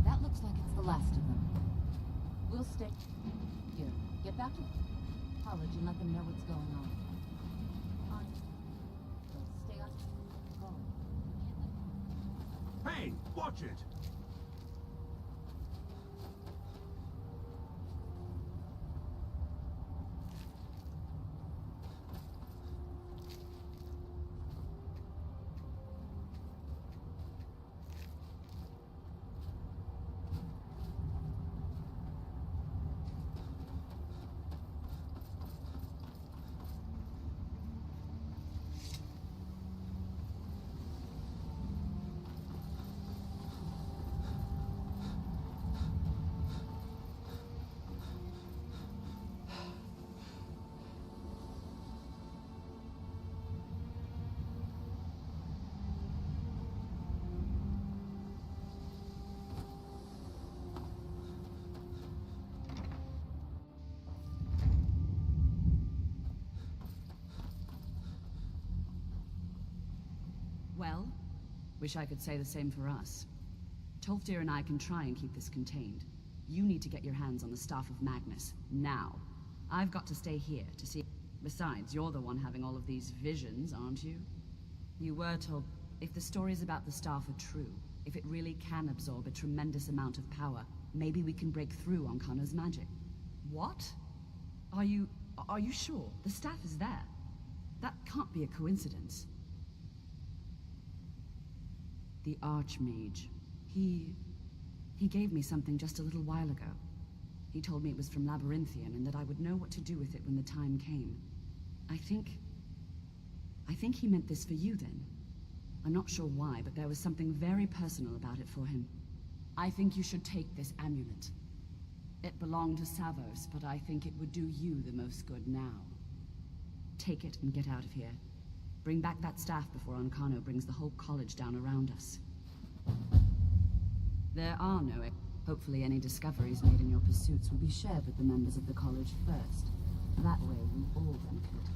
That looks like it's the last of them. We'll stay here. Get back to college and let them know what's going on. So stay on. Go. Hey, watch it! Well, wish I could say the same for us. Tolfdir and I can try and keep this contained. You need to get your hands on the Staff of Magnus, now. I've got to stay here to see... Besides, you're the one having all of these visions, aren't you? You were told... If the stories about the Staff are true, if it really can absorb a tremendous amount of power, maybe we can break through on Connor's magic. What? Are you sure? The Staff is there. That can't be a coincidence. The Archmage. He gave me something just a little while ago. He told me it was from Labyrinthian and that I would know what to do with it when the time came. I think he meant this for you then. I'm not sure why, but there was something very personal about it for him. I think you should take this amulet. It belonged to Savos, but I think it would do you the most good now. Take it and get out of here. Bring back that staff before Ancano brings the whole college down around us. There are no... Hopefully any discoveries made in your pursuits will be shared with the members of the college first. That way we all benefit.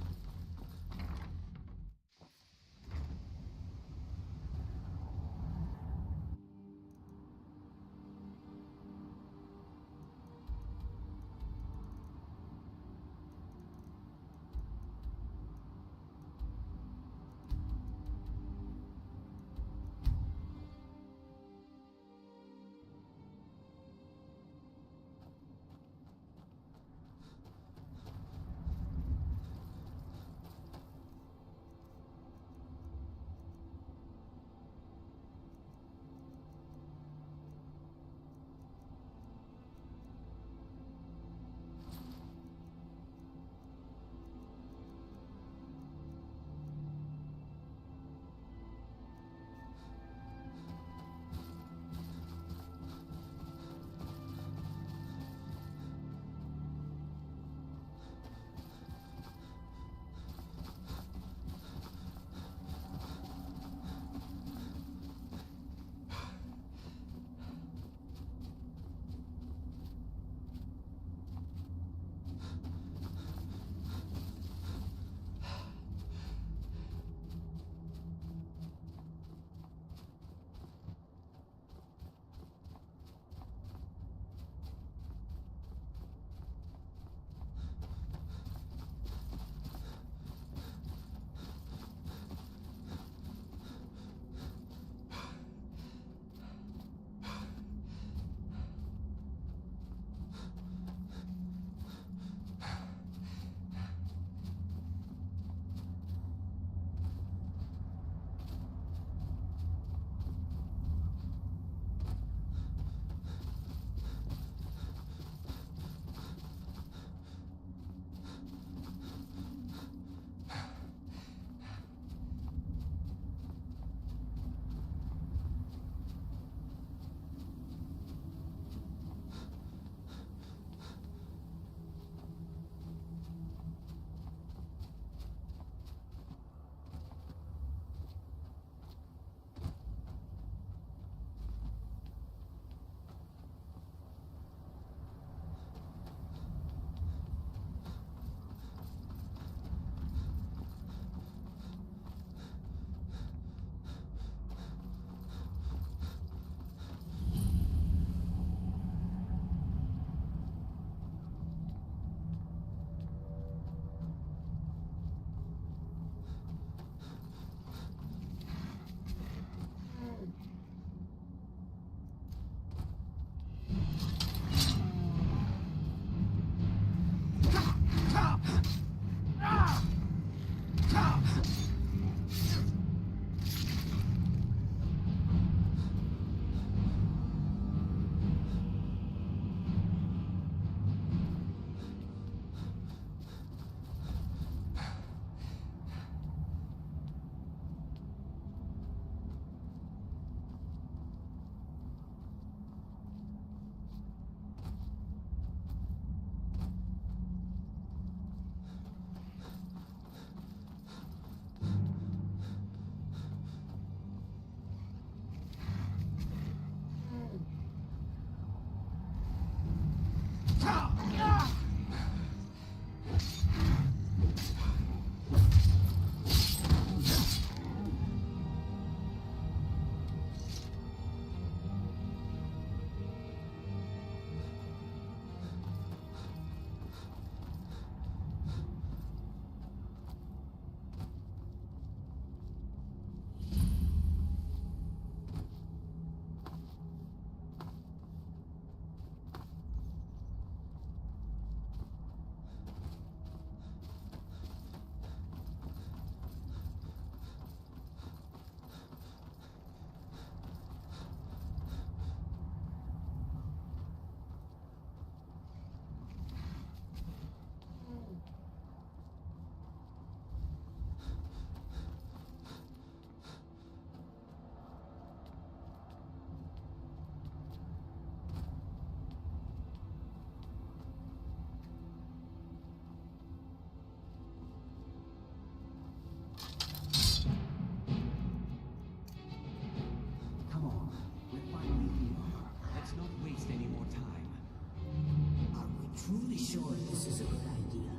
truly sure this is a good idea.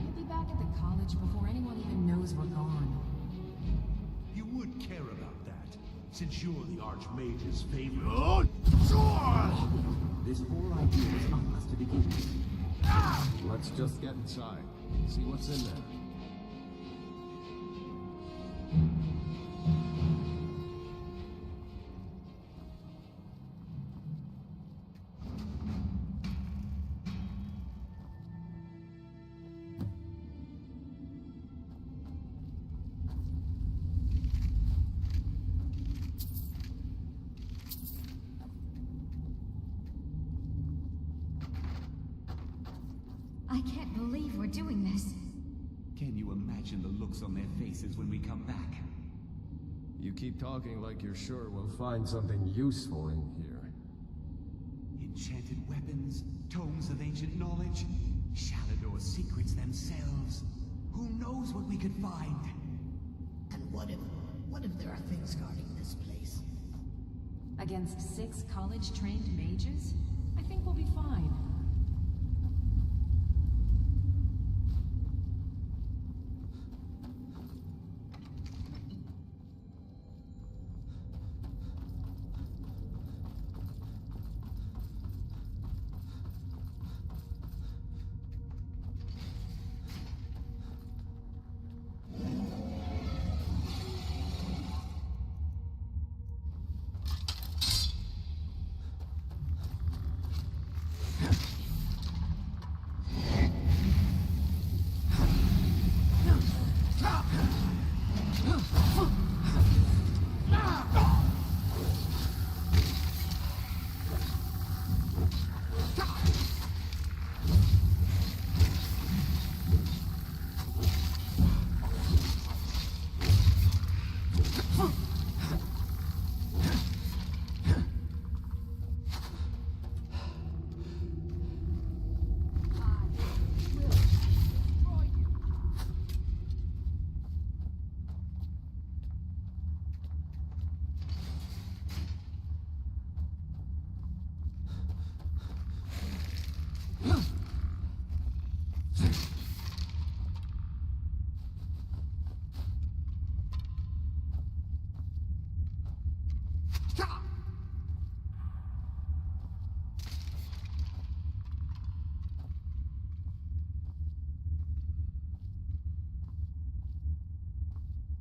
We'll be back at the college before anyone even knows we're gone. You would care about that, since you're the Archmage's favorite. This whole idea was on us to begin with. Let's just get inside. See what's in there. I can't believe we're doing this. Can you imagine the looks on their faces when we come back? You keep talking like you're sure we'll find something useful in here. Enchanted weapons, tomes of ancient knowledge, Shalador's secrets themselves. Who knows what we could find? And what if there are things guarding this place? Against 6 college-trained mages? I think we'll be fine.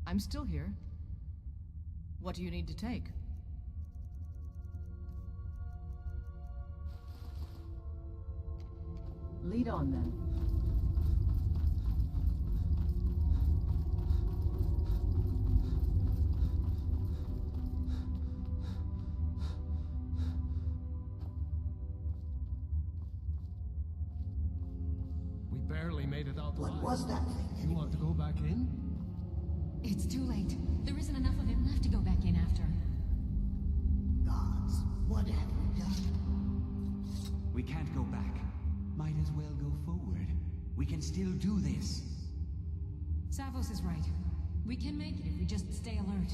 I'm still here. What do you need to take? Lead on, then. We barely made it out alive. What was that thing? You want to go back in? It's too late. There isn't enough of him left to go back in after. Gods, what have we done? We can't go back. Might as well go forward. We can still do this. Savos is right. We can make it if we just stay alert.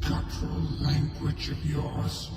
guttural language of yours.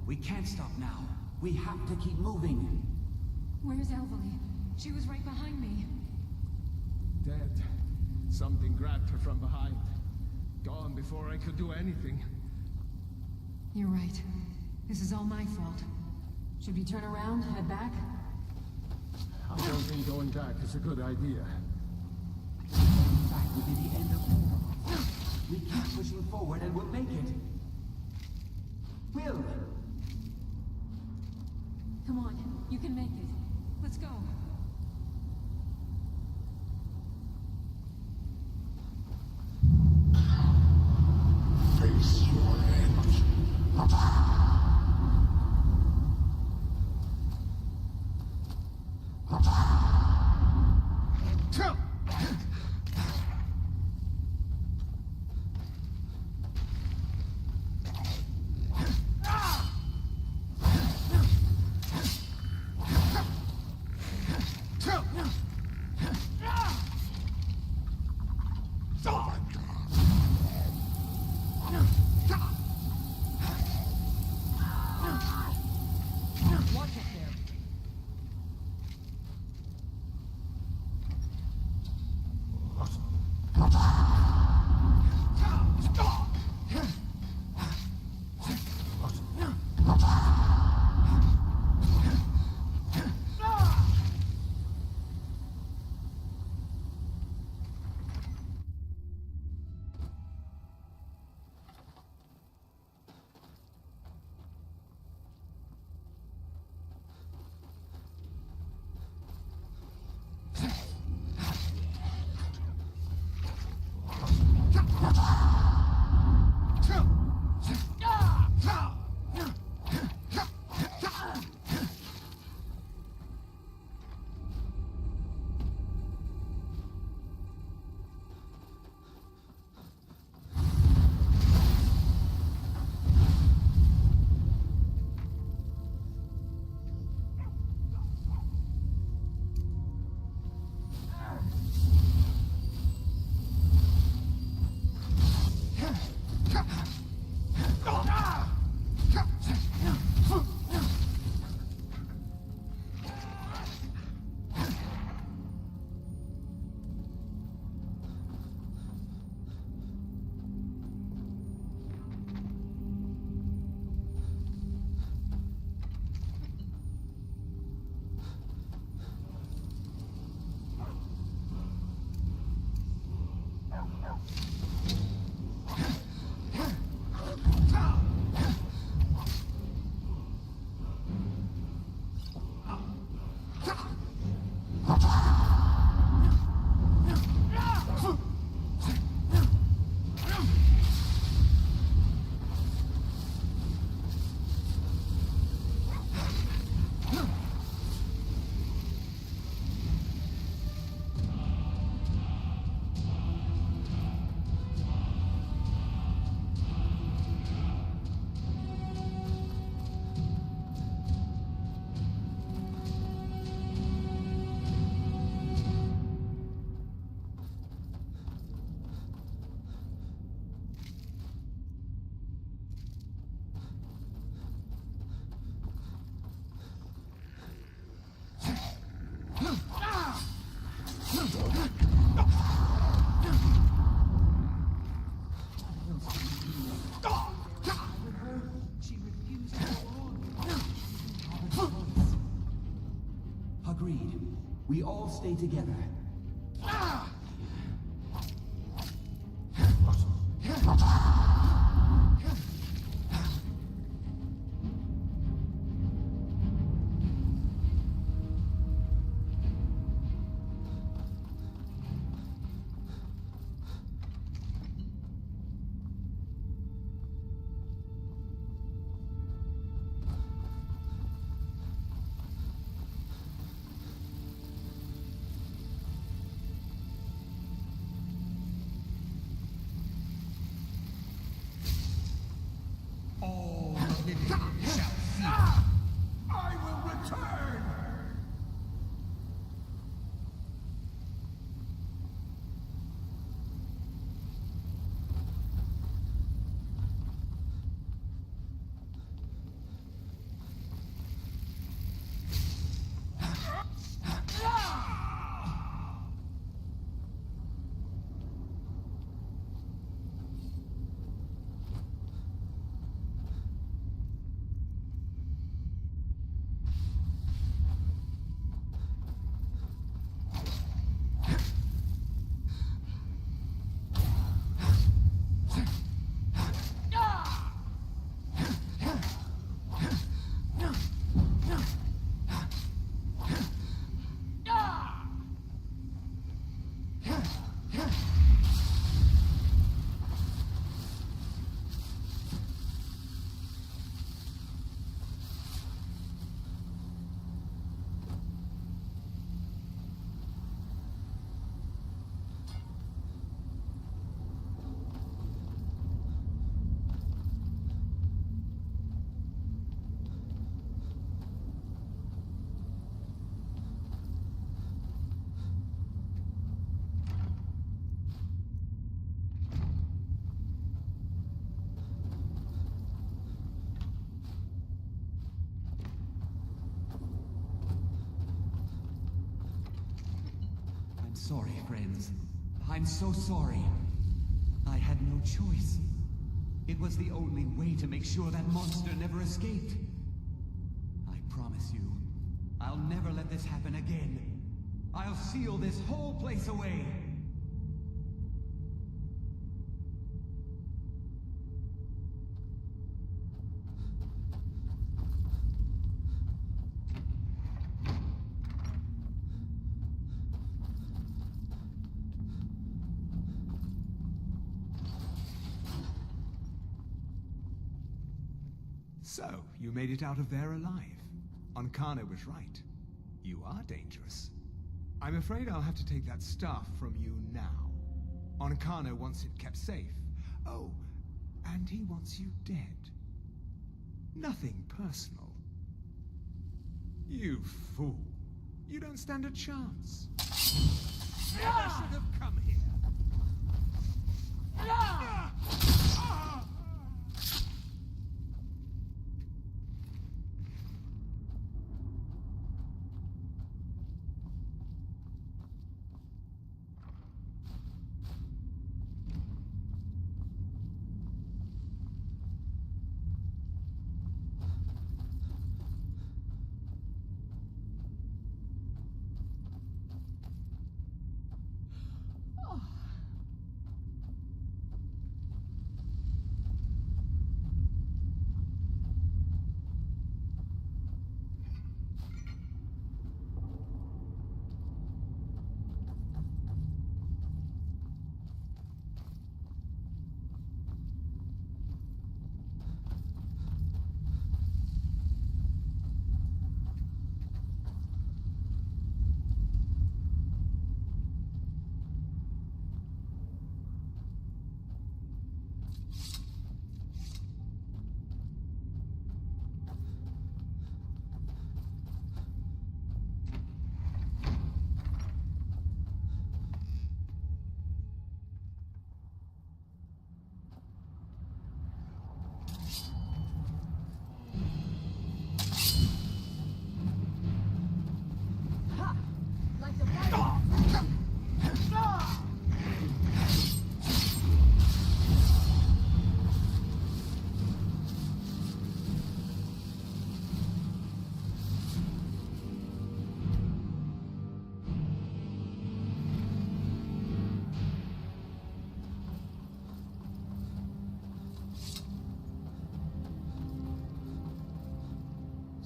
We can't stop now. We have to keep moving. Where's Elvelie? She was right behind me. Dead. Something grabbed her from behind. Gone before I could do anything. You're right. This is all my fault. Should we turn around, head back? I don't think going back is a good idea. Back would be the end of all. We keep pushing forward and we'll make it. Will! Come on, you can make it. Let's go. Face your end. Watch it there. Agreed. We all stay together. sorry, friends. I'm so sorry. I had no choice. It was the only way to make sure that monster never escaped. I promise you, I'll never let this happen again. I'll seal this whole place away. So, you made it out of there alive. Ancano was right. You are dangerous. I'm afraid I'll have to take that staff from you now. Ancano wants it kept safe. Oh, and he wants you dead. Nothing personal. You fool. You don't stand a chance. Never should have come here.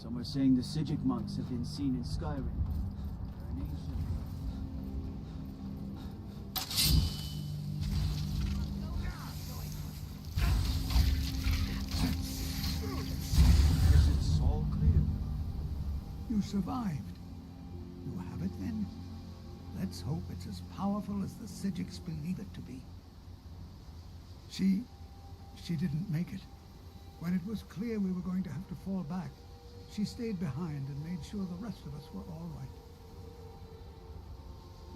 Some are saying the Sijic monks have been seen in Skyrim. They're an ancient... Guess it's all clear. You survived. You have it then? Let's hope it's as powerful as the Sijics believe it to be. She didn't make it. When it was clear we were going to have to fall back, she stayed behind and made sure the rest of us were all right.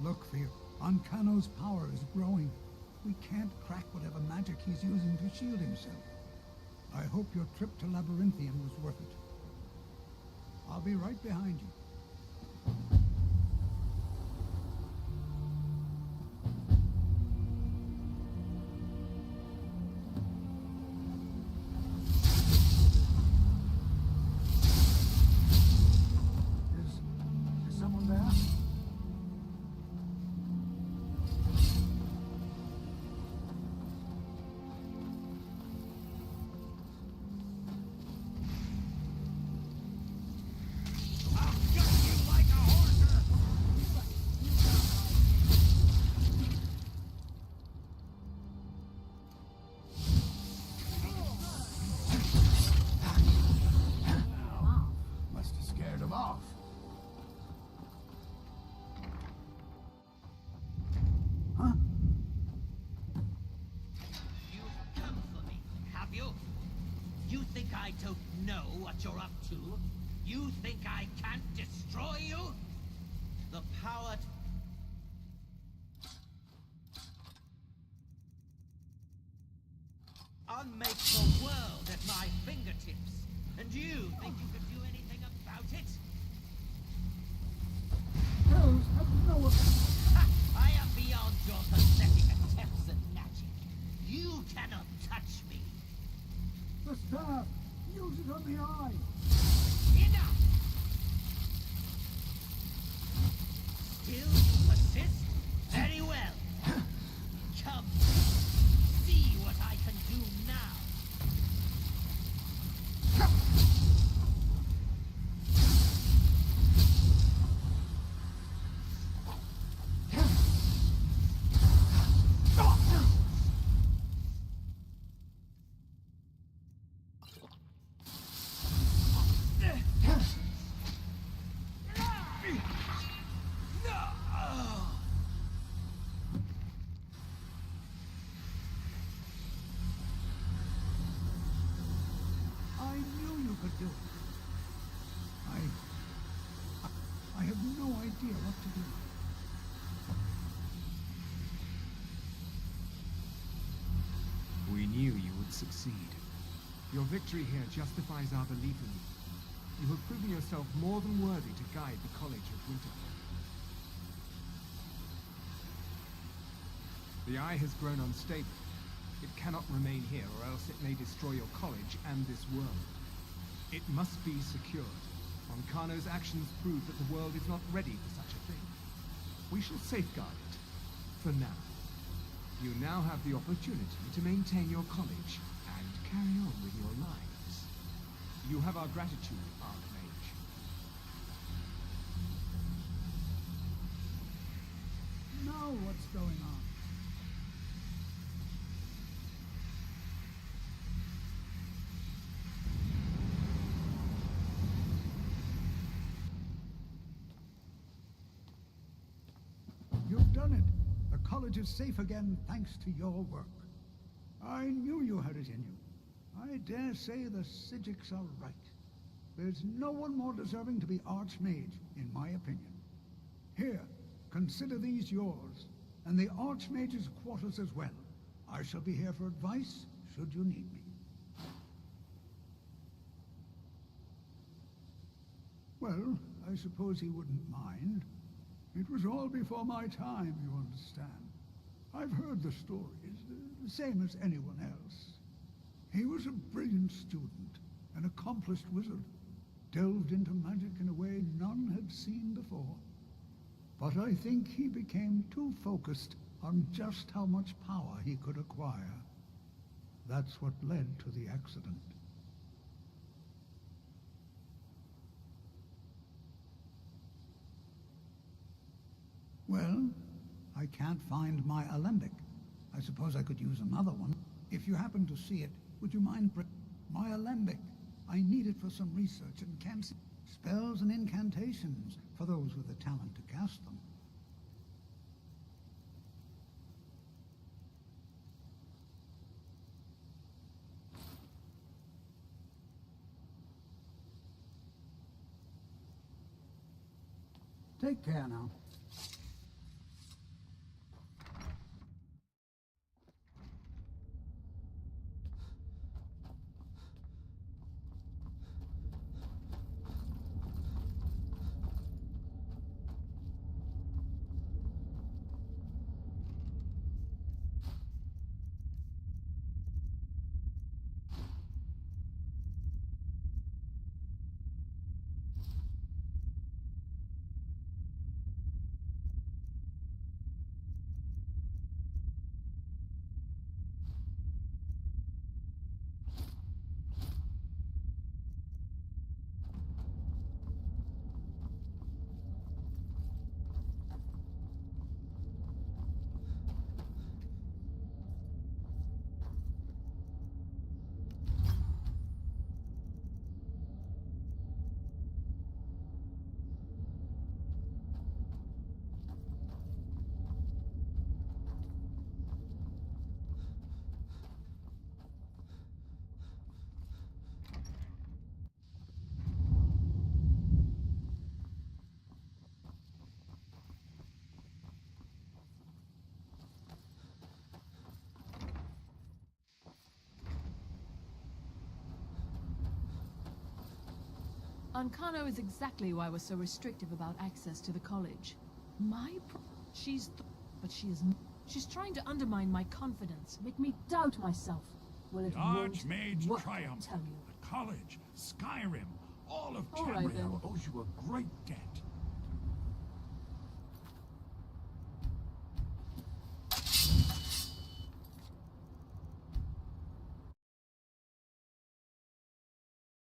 Look, Fear, Ancano's power is growing. We can't crack whatever magic he's using to shield himself. I hope your trip to Labyrinthian was worth it. I'll be right behind you. Is someone there? Must have scared him off. Huh? You've come for me, have you? You think I don't know what you're up to? You think I can't destroy you? The power... I'll make the world at my fingertips. And you think you can do anything about it? Hells have no effect. Ha! succeed. Your victory here justifies our belief in you. You have proven yourself more than worthy to guide the College of Winterhold. The eye has grown unstable. It cannot remain here, or else it may destroy your college and this world. It must be secured. Moncano's actions prove that the world is not ready for such a thing. We shall safeguard it, for now. You now have the opportunity to maintain your college and carry on with your lives. You have our gratitude, Archmage. Now what's going on? You've done it. The college is safe again thanks to your work. I knew you had it in you. I dare say the Psijics are right. There's no one more deserving to be Archmage, in my opinion. Here, consider these yours, and the Archmage's quarters as well. I shall be here for advice, should you need me. Well, I suppose he wouldn't mind. It was all before my time, you understand. I've heard the stories, the same as anyone else. He was a brilliant student, an accomplished wizard, delved into magic in a way none had seen before. But I think he became too focused on just how much power he could acquire. That's what led to the accident. Well, I can't find my alembic. I suppose I could use another one. If you happen to see it, would you mind my alembic? I need it for some research and can see spells and incantations for those with the talent to cast them. Take care now. Ancano is exactly why we're so restrictive about access to the college. She's trying to undermine my confidence, make me doubt myself. Well, it Archmage won't triumph. tell you. The college, Skyrim, all of All right, then. Tamriel owes you a great debt.